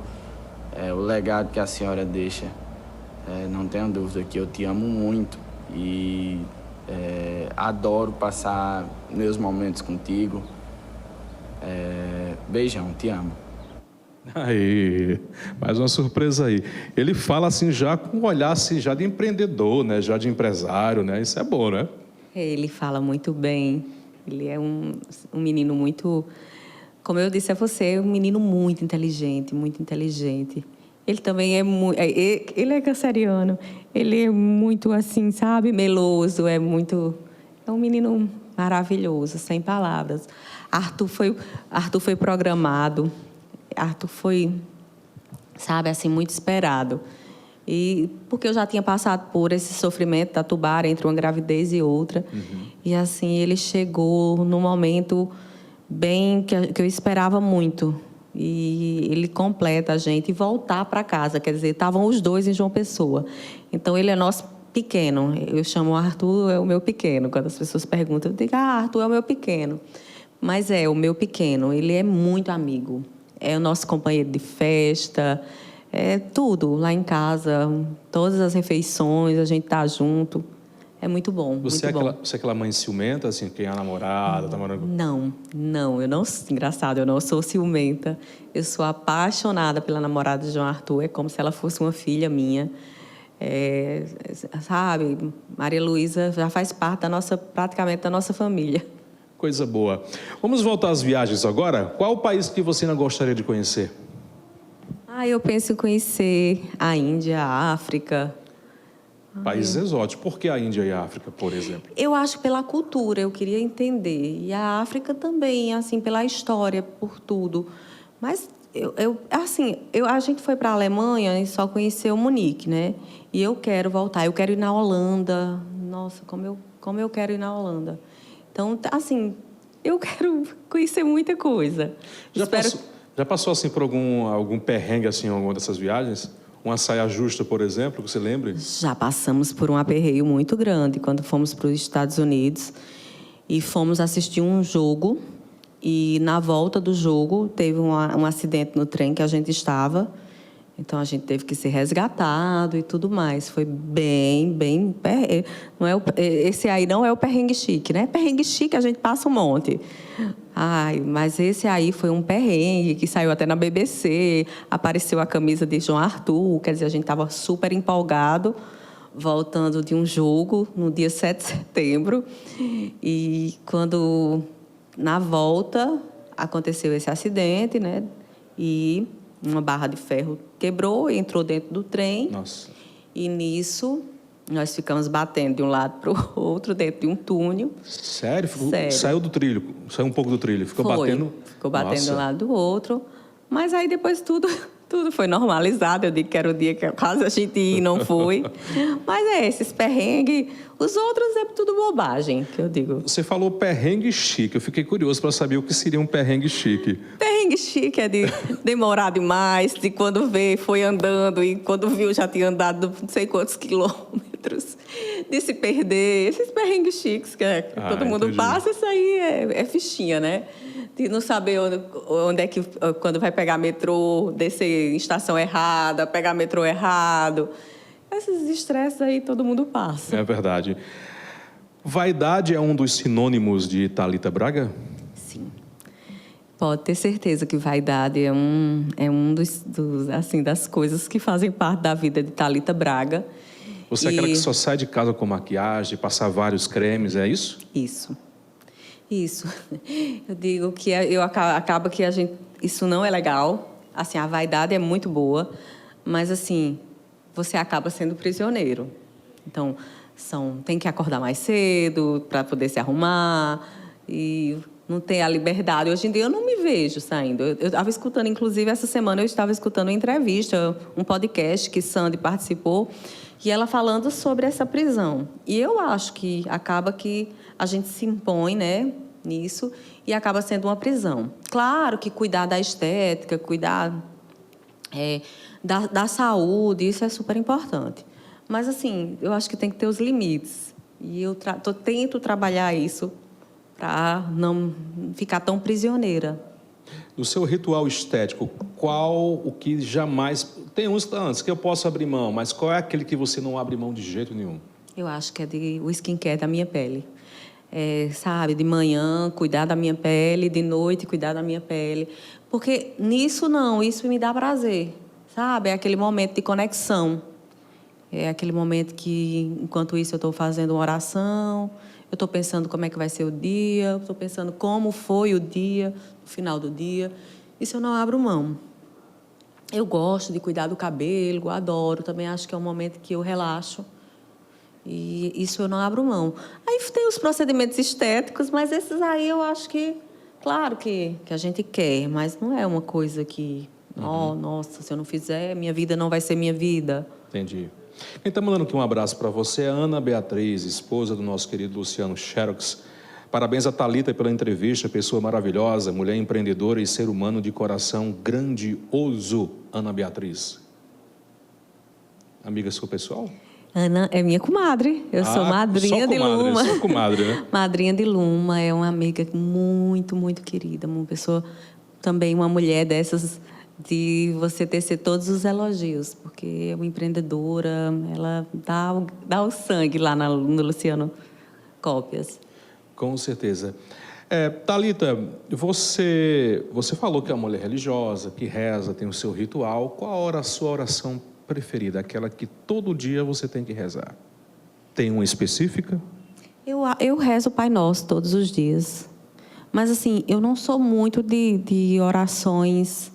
o legado que a senhora deixa. Não tenho dúvida que eu te amo muito e adoro passar meus momentos contigo. Beijão, te amo. Aí, mais uma surpresa aí. Ele fala assim já com um olhar assim, já de empreendedor, né? Já de empresário, né? Isso é bom, né? Ele fala muito bem. Ele é um menino muito, como eu disse a você, um menino muito inteligente, muito inteligente. Ele também é muito... Ele é canceriano. Ele é muito, assim, sabe? Meloso. É um menino maravilhoso, sem palavras. Arthur foi programado. Arthur foi, sabe, assim, muito esperado. E porque eu já tinha passado por esse sofrimento da tubária entre uma gravidez e outra. E, assim, ele chegou num momento bem que eu esperava muito. E ele completa a gente e voltar para casa. Quer dizer, estavam os dois em João Pessoa. Então, ele é nosso pequeno. Eu chamo o Arthur, é o meu pequeno. Quando as pessoas perguntam, eu digo, Arthur é o meu pequeno. Mas é o meu pequeno. Ele é muito amigo. é o nosso companheiro de festa, é tudo lá em casa, todas as refeições, a gente tá junto. É muito bom, Você muito bom. você é aquela mãe ciumenta, assim, quem é a namorada, tá morando... Não, eu não, engraçado, eu não sou ciumenta. Eu sou apaixonada pela namorada de João Arthur, é como se ela fosse uma filha minha. Sabe, Maria Luísa já faz parte praticamente da nossa família. Coisa boa. Vamos voltar às viagens agora? Qual o país que você não gostaria de conhecer? Eu penso em conhecer a Índia, a África. Países exóticos. Por que a Índia e a África, por exemplo? Eu acho pela cultura, eu queria entender. E a África também, assim, pela história, por tudo. Mas, a gente foi para a Alemanha e só conheceu Munique, né? E eu quero voltar, eu quero ir na Holanda. Nossa, como eu quero ir na Holanda. Então, assim, eu quero conhecer muita coisa. Já passou assim, por algum perrengue, assim, em alguma dessas viagens? Uma saia justa, por exemplo, que você lembre? Já passamos por um aperreio muito grande quando fomos para os Estados Unidos e fomos assistir um jogo. E, na volta do jogo, teve um acidente no trem que a gente estava. Então, a gente teve que ser resgatado e tudo mais. Foi bem... Não é esse aí não é o perrengue chique, né? Perrengue chique a gente passa um monte. Mas esse aí foi um perrengue que saiu até na BBC. Apareceu a camisa de João Arthur. Quer dizer, a gente estava super empolgado, voltando de um jogo no dia 7 de setembro. E quando, na volta, aconteceu esse acidente, né? E uma barra de ferro quebrou e entrou dentro do trem. Nossa. E, nisso, nós ficamos batendo de um lado para o outro, dentro de um túnel. Sério? Sério. Saiu do trilho, saiu um pouco do trilho. Ficou batendo... Ficou batendo de Nossa. um lado do outro. Mas aí, depois, tudo foi normalizado. Eu digo que era o dia que quase a gente ia e não foi. Mas esses perrengues... Os outros é tudo bobagem, que eu digo. Você falou perrengue chique. Eu fiquei curioso para saber o que seria um perrengue chique. Perrengue chique é de demorar demais, de quando vê, foi andando, e quando viu já tinha andado não sei quantos quilômetros, de se perder. Esses perrengues chiques que todo mundo entendi. passa, isso aí é fichinha, né? De não saber onde é que, quando vai pegar metrô, descer em estação errada, pegar metrô errado. Esses estresses aí todo mundo passa. É verdade. Vaidade é um dos sinônimos de Thalita Braga? Sim. Pode ter certeza que vaidade é um das coisas que fazem parte da vida de Thalita Braga. Você é aquela que só sai de casa com maquiagem, passar vários cremes, é isso? Isso. Eu digo que acaba que isso não é legal. Assim, a vaidade é muito boa, mas assim, você acaba sendo prisioneiro. Então, tem que acordar mais cedo para poder se arrumar e não ter a liberdade. Hoje em dia eu não me vejo saindo. Eu estava escutando, inclusive, essa semana eu estava escutando uma entrevista, um podcast que Sandy participou, e ela falando sobre essa prisão. E eu acho que acaba que a gente se impõe, né, nisso, e acaba sendo uma prisão. Claro que cuidar da estética, cuidar da saúde, isso é super importante. Mas, assim, eu acho que tem que ter os limites. E eu tento trabalhar isso para não ficar tão prisioneira. No seu ritual estético, qual o que jamais... Tem uns antes que eu posso abrir mão, mas qual é aquele que você não abre mão de jeito nenhum? Eu acho que é o skincare da minha pele. Sabe, de manhã, cuidar da minha pele, de noite, cuidar da minha pele. Porque isso me dá prazer, sabe? É aquele momento de conexão. É aquele momento que, enquanto isso, eu estou fazendo uma oração, eu estou pensando como é que vai ser o dia, estou pensando como foi o dia, no final do dia. Isso eu não abro mão. Eu gosto de cuidar do cabelo, adoro. Também acho que é um momento que eu relaxo. E isso eu não abro mão. Aí tem os procedimentos estéticos, mas esses aí eu acho que... Claro que a gente quer, mas não é uma coisa que... Nossa, se eu não fizer, minha vida não vai ser minha vida. Entendi. Quem está mandando aqui um abraço para você é a Ana Beatriz, esposa do nosso querido Luciano Xerox. Parabéns a Thalita pela entrevista, pessoa maravilhosa, mulher empreendedora e ser humano de coração grandioso, Ana Beatriz. Amiga sua pessoal? Ana é minha comadre. Eu sou madrinha de Luma. Só comadre, né? Madrinha de Luma, é uma amiga muito, muito querida, uma pessoa também uma mulher dessas de você tecer todos os elogios, porque é uma empreendedora, ela dá o sangue lá no Luciano Cópias. Com certeza. Thalita, você falou que é uma mulher religiosa, que reza, tem o seu ritual. Qual a sua oração preferida? Aquela que todo dia você tem que rezar? Tem uma específica? Eu rezo o Pai Nosso todos os dias. Mas, assim, eu não sou muito de orações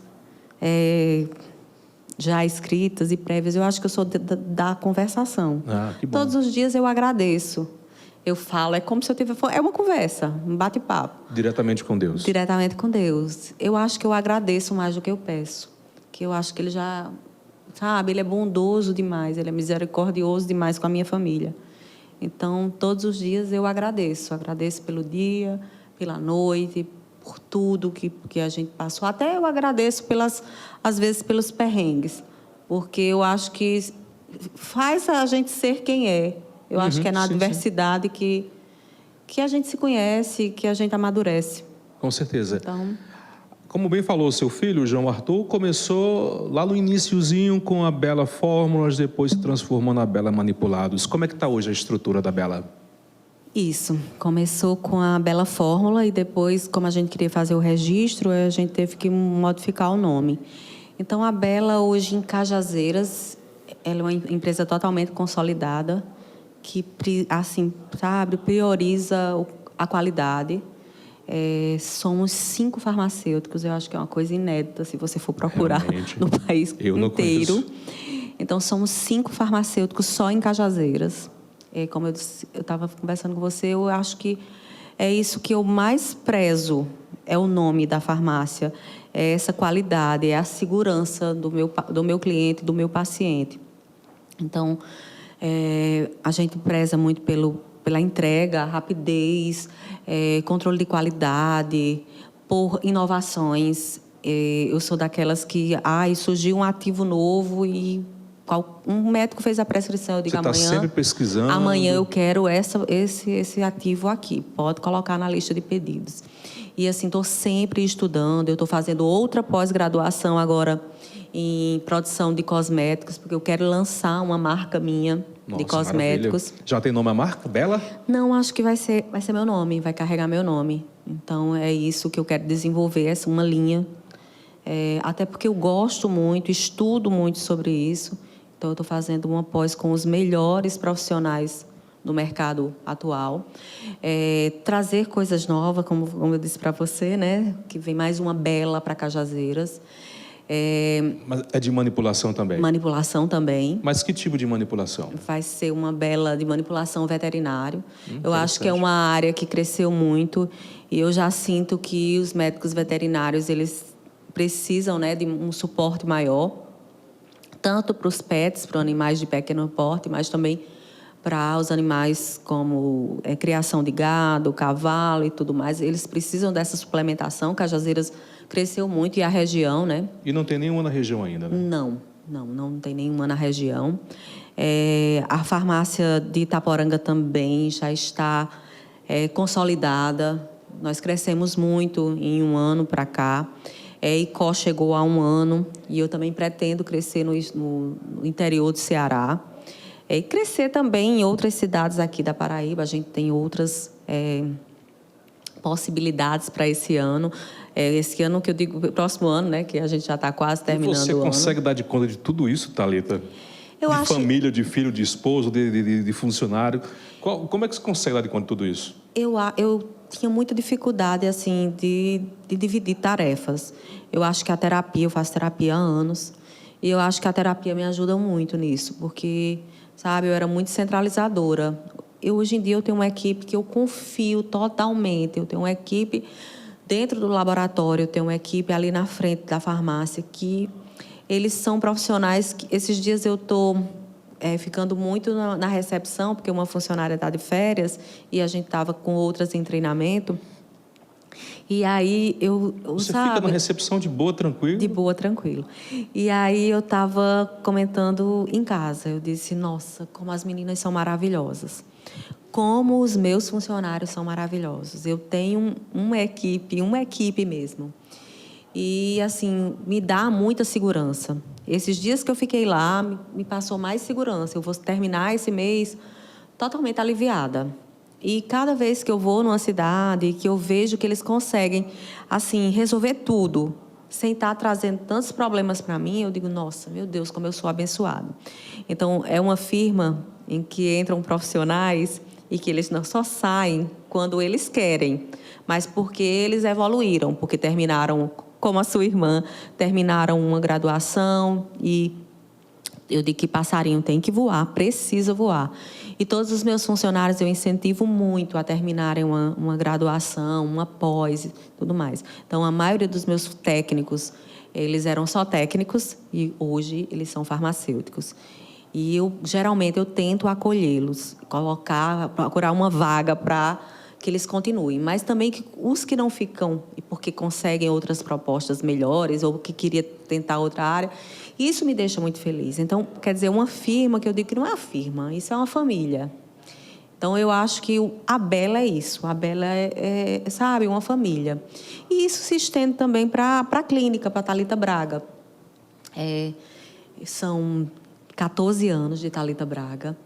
já escritas e prévias. Eu acho que eu sou da conversação. Que bom. Todos os dias eu agradeço. Eu falo, é como se eu tivesse... É uma conversa, um bate-papo. Diretamente com Deus. Diretamente com Deus. Eu acho que eu agradeço mais do que eu peço. Que eu acho que Ele já... Sabe, Ele é bondoso demais, Ele é misericordioso demais com a minha família. Então, todos os dias eu agradeço. Agradeço pelo dia, pela noite, por tudo que a gente passou. Até eu agradeço, às vezes, pelos perrengues. Porque eu acho que faz a gente ser quem é. Eu acho que é na adversidade que a gente se conhece, que a gente amadurece. Com certeza. Então, como bem falou seu filho, João Arthur, começou lá no iniciozinho com a Bela Fórmulas, depois se transformou na Bela Manipulados. Como é que está hoje a estrutura da Bela? isso. Começou com a Bela Fórmula e depois, como a gente queria fazer o registro, a gente teve que modificar o nome. Então, a Bela, hoje em Cajazeiras, ela é uma empresa totalmente consolidada, que, assim, sabe, prioriza a qualidade. Somos 5 farmacêuticos, eu acho que é uma coisa inédita, se você for procurar realmente, no país eu não inteiro. conheço. Então, somos 5 farmacêuticos só em Cajazeiras. Como eu estava conversando com você, eu acho que é isso que eu mais prezo, é o nome da farmácia, é essa qualidade, é a segurança do meu cliente, do meu paciente. Então, a gente preza muito pela entrega, rapidez, controle de qualidade, por inovações. Eu sou daquelas que surgiu um ativo novo e um médico fez a prescrição, eu digo Você está sempre pesquisando. Amanhã eu quero esse ativo aqui, pode colocar na lista de pedidos. E assim, estou sempre estudando, eu estou fazendo outra pós-graduação agora em produção de cosméticos, porque eu quero lançar uma marca minha de cosméticos. Maravilha. Já tem nome a marca? Bela? Não, acho que vai ser meu nome, vai carregar meu nome. Então, é isso que eu quero desenvolver, uma linha. Até porque eu gosto muito, estudo muito sobre isso. Então, eu estou fazendo uma pós com os melhores profissionais do mercado atual. Trazer coisas novas, como eu disse para você, né? Que vem mais uma Bela para Cajazeiras. Mas é de manipulação também? Manipulação também. Mas que tipo de manipulação? Vai ser uma Bela de manipulação veterinário. Eu acho que é uma área que cresceu muito e eu já sinto que os médicos veterinários eles precisam, né, de um suporte maior, tanto para os pets, para animais de pequeno porte, mas também para os animais como criação de gado, cavalo e tudo mais. Eles precisam dessa suplementação. Cajazeiras cresceu muito e a região, né? E não tem nenhuma na região ainda, né? Não tem nenhuma na região. A farmácia de Itaporanga também já está consolidada. Nós crescemos muito em um ano para cá. Icó chegou a 1 ano e eu também pretendo crescer no interior do Ceará. E crescer também em outras cidades aqui da Paraíba. A gente tem outras possibilidades para esse ano. Esse ano que eu digo, próximo ano, né? Que a gente já está quase terminando o ano. Você consegue dar de conta de tudo isso, Thalita? Eu acho... família, de filho, de esposo, de funcionário. Como é que você consegue dar de conta de tudo isso? Eu tinha muita dificuldade, assim, de dividir tarefas. Eu acho que eu faço terapia há anos, e eu acho que a terapia me ajuda muito nisso, porque, sabe, eu era muito centralizadora. Hoje em dia, eu tenho uma equipe que eu confio totalmente. Eu tenho uma equipe dentro do laboratório, eu tenho uma equipe ali na frente da farmácia, que eles são profissionais que, esses dias eu estou ficando muito na recepção, porque uma funcionária está de férias e a gente estava com outras em treinamento. E aí Você fica na recepção de boa, tranquilo? De boa, tranquilo. E aí eu estava comentando em casa. Eu disse, nossa, como as meninas são maravilhosas. Como os meus funcionários são maravilhosos. Eu tenho uma equipe mesmo. e, assim, me dá muita segurança. Esses dias que eu fiquei lá, me passou mais segurança. Eu vou terminar esse mês totalmente aliviada. E cada vez que eu vou numa cidade, que eu vejo que eles conseguem, assim, resolver tudo, sem estar trazendo tantos problemas para mim, eu digo, nossa, meu Deus, como eu sou abençoada. Então, é uma firma em que entram profissionais e que eles não só saem quando eles querem, mas porque eles evoluíram, porque terminaram, como a sua irmã, terminaram uma graduação e eu digo que passarinho tem que voar, precisa voar. E todos os meus funcionários eu incentivo muito a terminarem uma graduação, uma pós e tudo mais. Então, a maioria dos meus técnicos, eles eram só técnicos e hoje eles são farmacêuticos. E geralmente eu tento acolhê-los, procurar uma vaga para que eles continuem. Mas também que os que não ficam, porque conseguem outras propostas melhores ou que queria tentar outra área, isso me deixa muito feliz. Então, quer dizer, uma firma, que eu digo que não é uma firma, isso é uma família. Então, eu acho que a Bela é isso. A Bela sabe, uma família. E isso se estende também para a clínica, para a Thalita Braga. São 14 anos de Thalita Braga.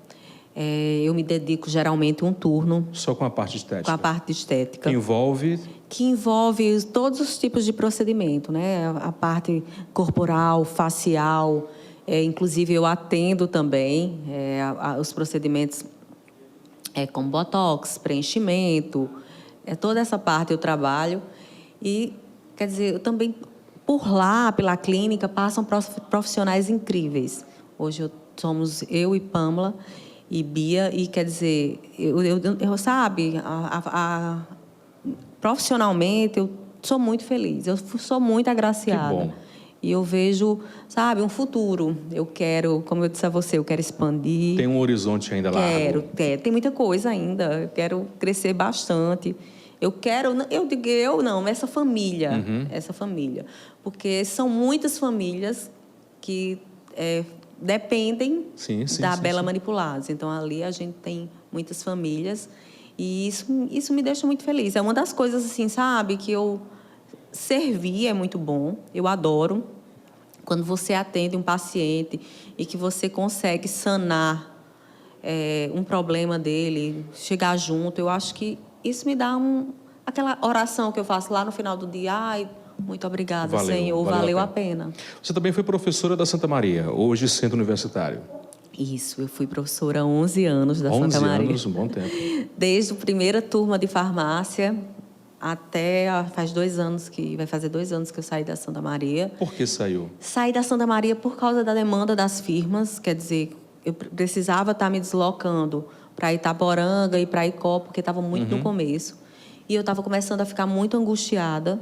Eu me dedico geralmente um turno. Só com a parte estética? Com a parte estética. Que envolve todos os tipos de procedimento, né? A parte corporal, facial. Inclusive, eu atendo também os procedimentos como botox, preenchimento. Toda essa parte eu trabalho. E, quer dizer, eu também, por lá, pela clínica, passam profissionais incríveis. Hoje somos eu e Pamela e Bia, e quer dizer, eu sabe, profissionalmente eu sou muito feliz, eu sou muito agraciada. Que bom. E eu vejo, sabe, um futuro. Eu quero, como eu disse a você, eu quero expandir. Tem um horizonte ainda lá? Tem muita coisa ainda. Eu quero crescer bastante. Essa família. Essa família. Porque são muitas famílias que dependem da Bela Manipulados. Então, ali a gente tem muitas famílias e isso me deixa muito feliz. É uma das coisas, assim, sabe, que servir é muito bom, eu adoro. Quando você atende um paciente e que você consegue sanar um problema dele, chegar junto, eu acho que isso me dá aquela oração que eu faço lá no final do dia, muito obrigada, Senhor, valeu a pena. Você também foi professora da Santa Maria, hoje Centro Universitário. Isso, eu fui professora há 11 anos da Santa Maria. 11 anos, um bom tempo. Desde a primeira turma de farmácia até vai fazer 2 anos que eu saí da Santa Maria. Por que saiu? Saí da Santa Maria por causa da demanda das firmas, quer dizer, eu precisava estar me deslocando para Itaporanga e para Icó, porque estava muito no começo. E eu estava começando a ficar muito angustiada,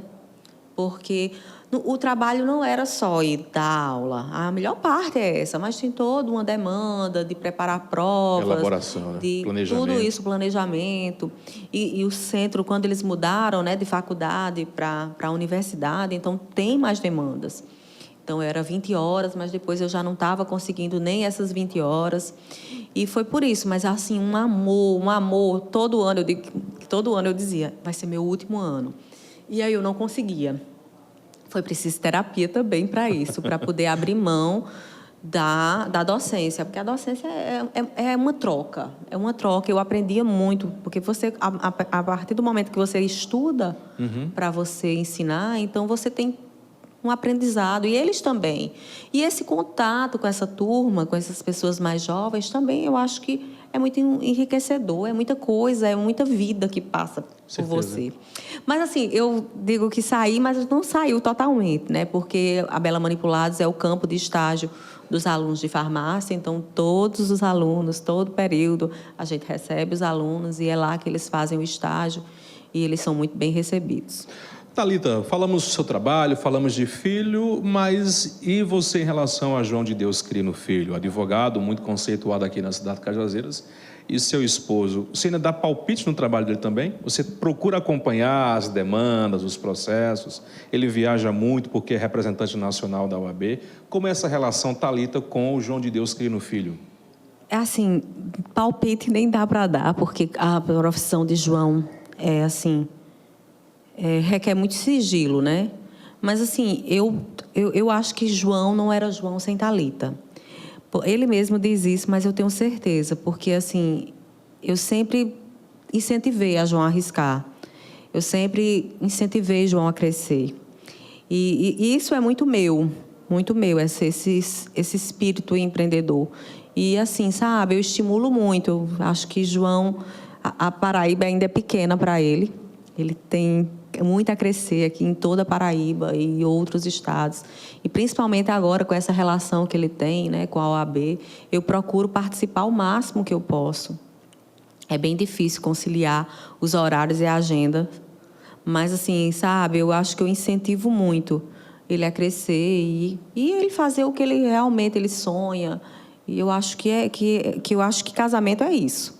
porque o trabalho não era só ir dar aula. A melhor parte é essa, mas tem toda uma demanda de preparar provas. Elaboração, né? De planejamento. Tudo isso, planejamento. E o centro, quando eles mudaram, né, de faculdade para a universidade, então tem mais demandas. Então, era 20 horas, mas depois eu já não estava conseguindo nem essas 20 horas. E foi por isso, mas assim, um amor. Todo ano eu dizia, vai ser meu último ano. E aí eu não conseguia. Foi preciso terapia também para isso, para poder abrir mão da docência, porque a docência é uma troca. É uma troca. Eu aprendia muito, porque você, a partir do momento que você estuda para você ensinar, então você tem um aprendizado, e eles também. E esse contato com essa turma, com essas pessoas mais jovens, também eu acho que é muito enriquecedor, é muita coisa, é muita vida que passa por você. Mas, assim, eu digo que saí, mas não saiu totalmente, né? Porque a Bela Manipulados é o campo de estágio dos alunos de farmácia, então todos os alunos, todo período, a gente recebe os alunos e é lá que eles fazem o estágio e eles são muito bem recebidos. Thalita, falamos do seu trabalho, falamos de filho, mas e você em relação a João de Deus Crino Filho, advogado muito conceituado aqui na cidade de Cajazeiras, e seu esposo? Você ainda dá palpite no trabalho dele também? Você procura acompanhar as demandas, os processos? Ele viaja muito porque é representante nacional da OAB. Como é essa relação, Thalita, com o João de Deus Crino Filho? É assim, palpite nem dá para dar, porque a profissão de João requer muito sigilo, né? Mas, assim, eu acho que João não era João sem Thalita. Ele mesmo diz isso, mas eu tenho certeza, porque, assim, eu sempre incentivei a João a arriscar. Eu sempre incentivei João a crescer. E isso é muito meu, esse espírito empreendedor. E, assim, sabe, eu estimulo muito. Eu acho que João, a Paraíba ainda é pequena para ele. Ele tem muito a crescer aqui em toda a Paraíba e outros estados. E, principalmente agora, com essa relação que ele tem, né, com a OAB, eu procuro participar o máximo que eu posso. É bem difícil conciliar os horários e a agenda. Mas, assim, sabe, eu acho que eu incentivo muito ele a crescer e ele fazer o que ele realmente sonha. E eu acho eu acho que casamento é isso.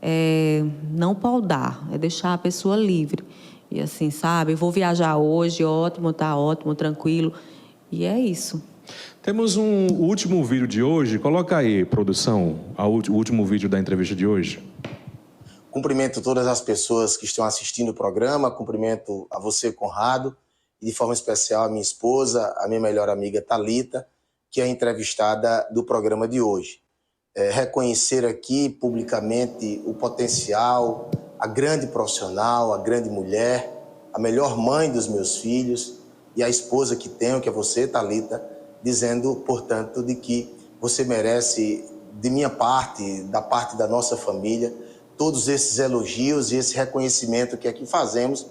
É não podar, é deixar a pessoa livre. E, assim, sabe, vou viajar hoje, ótimo, tá ótimo, tranquilo. E é isso. Temos um último vídeo de hoje. Coloca aí, produção, o último vídeo da entrevista de hoje. Cumprimento todas as pessoas que estão assistindo o programa, cumprimento a você, Conrado, e de forma especial a minha esposa, a minha melhor amiga Thalita, que é a entrevistada do programa de hoje. Reconhecer aqui publicamente o potencial, a grande profissional, a grande mulher, a melhor mãe dos meus filhos e a esposa que tenho, que é você, Thalita, dizendo, portanto, de que você merece, de minha parte, da parte da nossa família, todos esses elogios e esse reconhecimento que aqui fazemos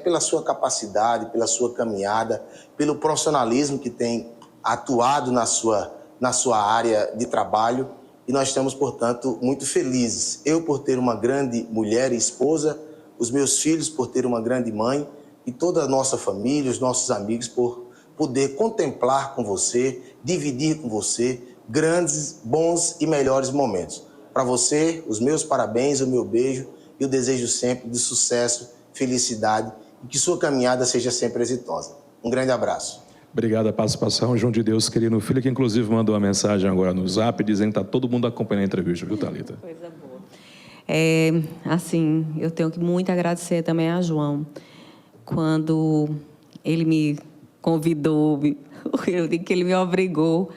pela sua capacidade, pela sua caminhada, pelo profissionalismo que tem atuado na sua área de trabalho. E nós estamos, portanto, muito felizes. Eu por ter uma grande mulher e esposa, os meus filhos por ter uma grande mãe e toda a nossa família, os nossos amigos por poder contemplar com você, dividir com você grandes, bons e melhores momentos. Para você, os meus parabéns, o meu beijo e o desejo sempre de sucesso, felicidade e que sua caminhada seja sempre exitosa. Um grande abraço. Obrigado a participação, João de Deus, querido filho, que inclusive mandou uma mensagem agora no Zap dizendo que está todo mundo acompanhando a entrevista, viu, Thalita? Coisa boa. Assim, eu tenho que muito agradecer também a João. Quando ele me convidou, eu digo que ele me obrigou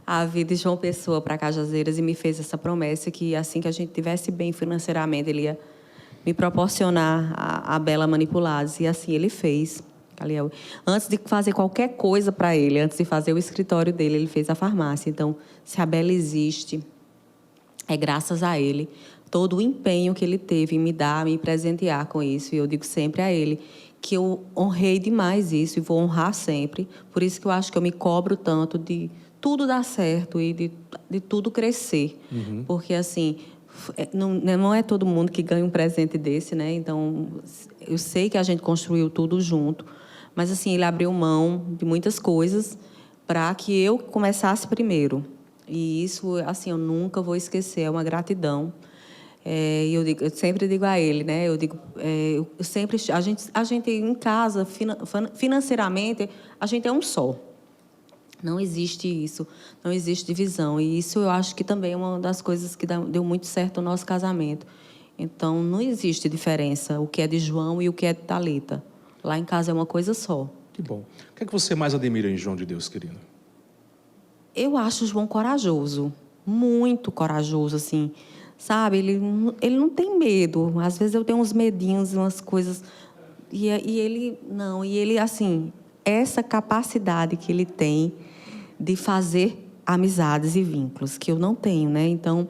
a vir de João Pessoa para Cajazeiras e me fez essa promessa que assim que a gente estivesse bem financeiramente, ele ia me proporcionar a Bela Manipulados. E assim ele fez. Antes de fazer qualquer coisa para ele, antes de fazer o escritório dele, ele fez a farmácia. Então, se a Bela existe, é graças a ele. Todo o empenho que ele teve em me dar, me presentear com isso. E eu digo sempre a ele que eu honrei demais isso e vou honrar sempre. Por isso que eu acho que eu me cobro tanto de tudo dar certo e de tudo crescer. Uhum. Porque, assim, não é todo mundo que ganha um presente desse, né? Então, eu sei que a gente construiu tudo junto. Mas, assim, ele abriu mão de muitas coisas para que eu começasse primeiro. E isso, assim, eu nunca vou esquecer. É uma gratidão. E eu sempre digo a ele, né? A gente em casa, financeiramente, a gente é um só. Não existe isso, não existe divisão. E isso eu acho que também é uma das coisas que deu muito certo no nosso casamento. Então, não existe diferença, o que é de João e o que é de Thalita. Lá em casa é uma coisa só. Que bom. O que é que você mais admira em João de Deus, querido? Eu acho o João corajoso, muito corajoso, assim, sabe? Ele não tem medo. Às vezes eu tenho uns medinhos, umas coisas... E ele, assim, essa capacidade que ele tem de fazer amizades e vínculos, que eu não tenho, né? Então,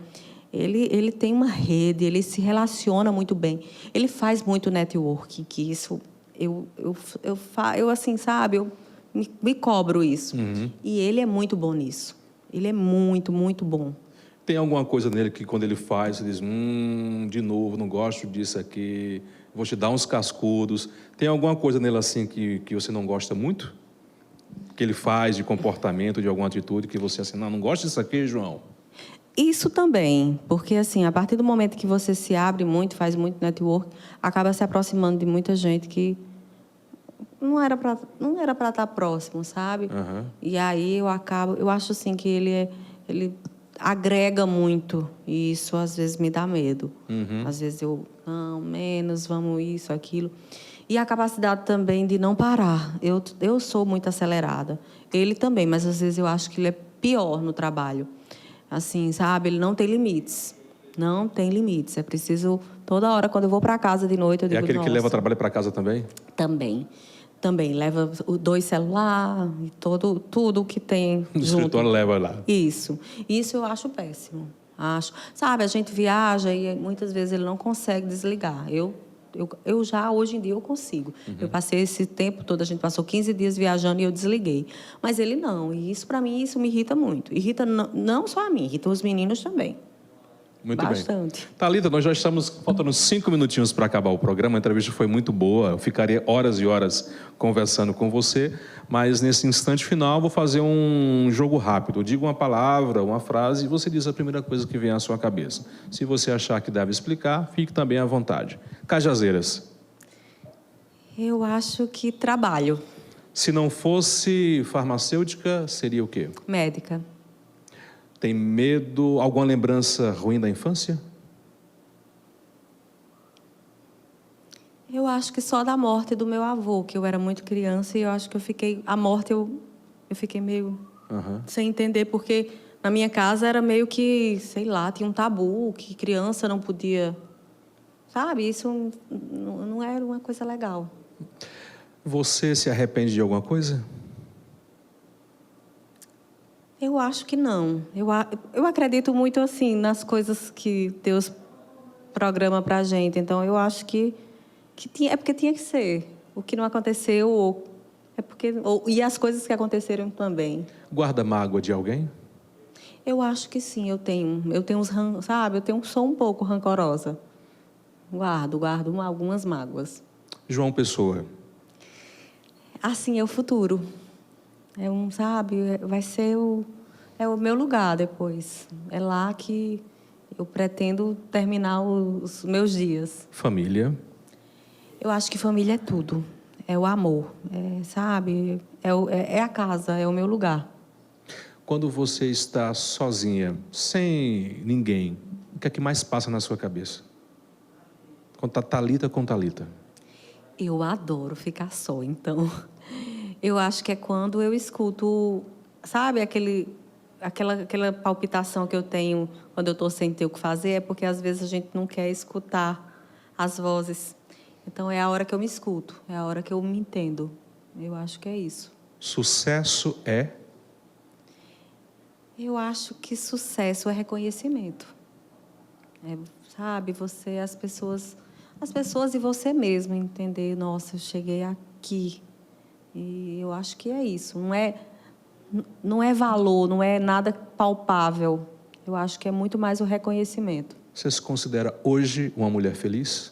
ele tem uma rede, ele se relaciona muito bem. Ele faz muito networking, que isso... Eu assim, sabe? Eu me cobro isso. Uhum. E ele é muito bom nisso. Ele é muito, muito bom. Tem alguma coisa nele que, quando ele faz, você diz, de novo, não gosto disso aqui, vou te dar uns cascudos. Tem alguma coisa nele, assim, que você não gosta muito? Que ele faz de comportamento, de alguma atitude, que você, assim, não gosto disso aqui, João? Isso também, porque, assim, a partir do momento que você se abre muito, faz muito network, acaba se aproximando de muita gente que não era para estar próximo, sabe? Uhum. E aí eu acho assim que ele agrega muito e isso às vezes me dá medo. Uhum. Às vezes não, menos, vamos isso, aquilo. E a capacidade também de não parar. Eu sou muito acelerada. Ele também, mas às vezes eu acho que ele é pior no trabalho. Assim, sabe? Ele não tem limites. Não tem limites. É preciso, toda hora, quando eu vou para casa de noite, eu É digo, aquele que nossa. leva o trabalho para casa também? Também. Também. Leva 2 celulares, tudo que tem No junto. escritório leva lá. Isso. Isso eu acho péssimo. Acho. Sabe, a gente viaja e muitas vezes ele não consegue desligar. Eu já, hoje em dia, eu consigo. Eu passei esse tempo todo, a gente passou 15 dias viajando e eu desliguei. Mas ele não. E isso, para mim, isso me irrita muito. Irrita não só a mim, irrita os meninos também. Muito Bastante. bem. Thalita, nós já estamos faltando 5 minutinhos para acabar o programa. A entrevista foi muito boa. Eu ficaria horas e horas conversando com você. Mas nesse instante final, vou fazer um jogo rápido. Eu digo uma palavra, uma frase, e você diz a primeira coisa que vem à sua cabeça. Se você achar que deve explicar, fique também à vontade. Cajazeiras. Eu acho que trabalho. Se não fosse farmacêutica, seria o quê? Médica. Tem medo? Alguma lembrança ruim da infância? Eu acho que só da morte do meu avô, que eu era muito criança e eu acho que eu fiquei... A morte eu fiquei meio sem entender, porque na minha casa era meio que, sei lá, tinha um tabu, que criança não podia... Sabe? Isso não era uma coisa legal. Você se arrepende de alguma coisa? Eu acho que não. Eu acredito muito, assim, nas coisas que Deus programa pra gente. Então, eu acho que é porque tinha que ser. O que não aconteceu, e as coisas que aconteceram também. Guarda mágoa de alguém? Eu acho que sim, eu tenho uns, sabe? Sou um pouco rancorosa. Guardo algumas mágoas. João Pessoa. Assim, é o futuro. Sabe? Vai ser o meu lugar depois. É lá que eu pretendo terminar os meus dias. Família. Eu acho que família é tudo. É o amor, sabe? É a casa, é o meu lugar. Quando você está sozinha, sem ninguém, o que é que mais passa na sua cabeça? Quando está Thalita com Thalita. Eu adoro ficar só, então. Eu acho que é quando eu escuto, sabe, aquela palpitação que eu tenho quando eu estou sem ter o que fazer, é porque às vezes a gente não quer escutar as vozes. Então é a hora que eu me escuto, é a hora que eu me entendo. Eu acho que é isso. Sucesso é? Eu acho que sucesso é reconhecimento. Sabe, as pessoas e você mesmo entender, nossa, eu cheguei aqui. E eu acho que é isso. Não é valor, não é nada palpável. Eu acho que é muito mais o reconhecimento. Você se considera hoje uma mulher feliz?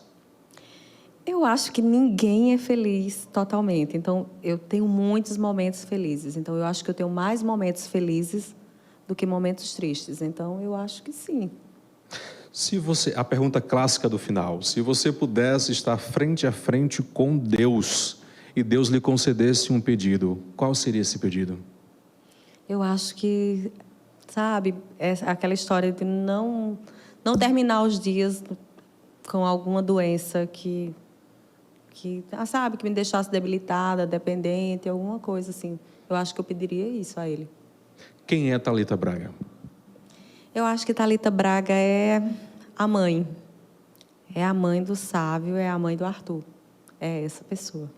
Eu acho que ninguém é feliz totalmente. Então, eu tenho muitos momentos felizes. Então, eu acho que eu tenho mais momentos felizes do que momentos tristes. Então, eu acho que sim. A pergunta clássica do final, se você pudesse estar frente a frente com Deus e Deus lhe concedesse um pedido, qual seria esse pedido? Eu acho que, sabe, é aquela história de não terminar os dias com alguma doença que sabe, que me deixasse debilitada, dependente, alguma coisa assim. Eu acho que eu pediria isso a ele. Quem é Thalita Braga? Eu acho que Thalita Braga é a mãe. É a mãe do Sávio, é a mãe do Arthur. É essa pessoa.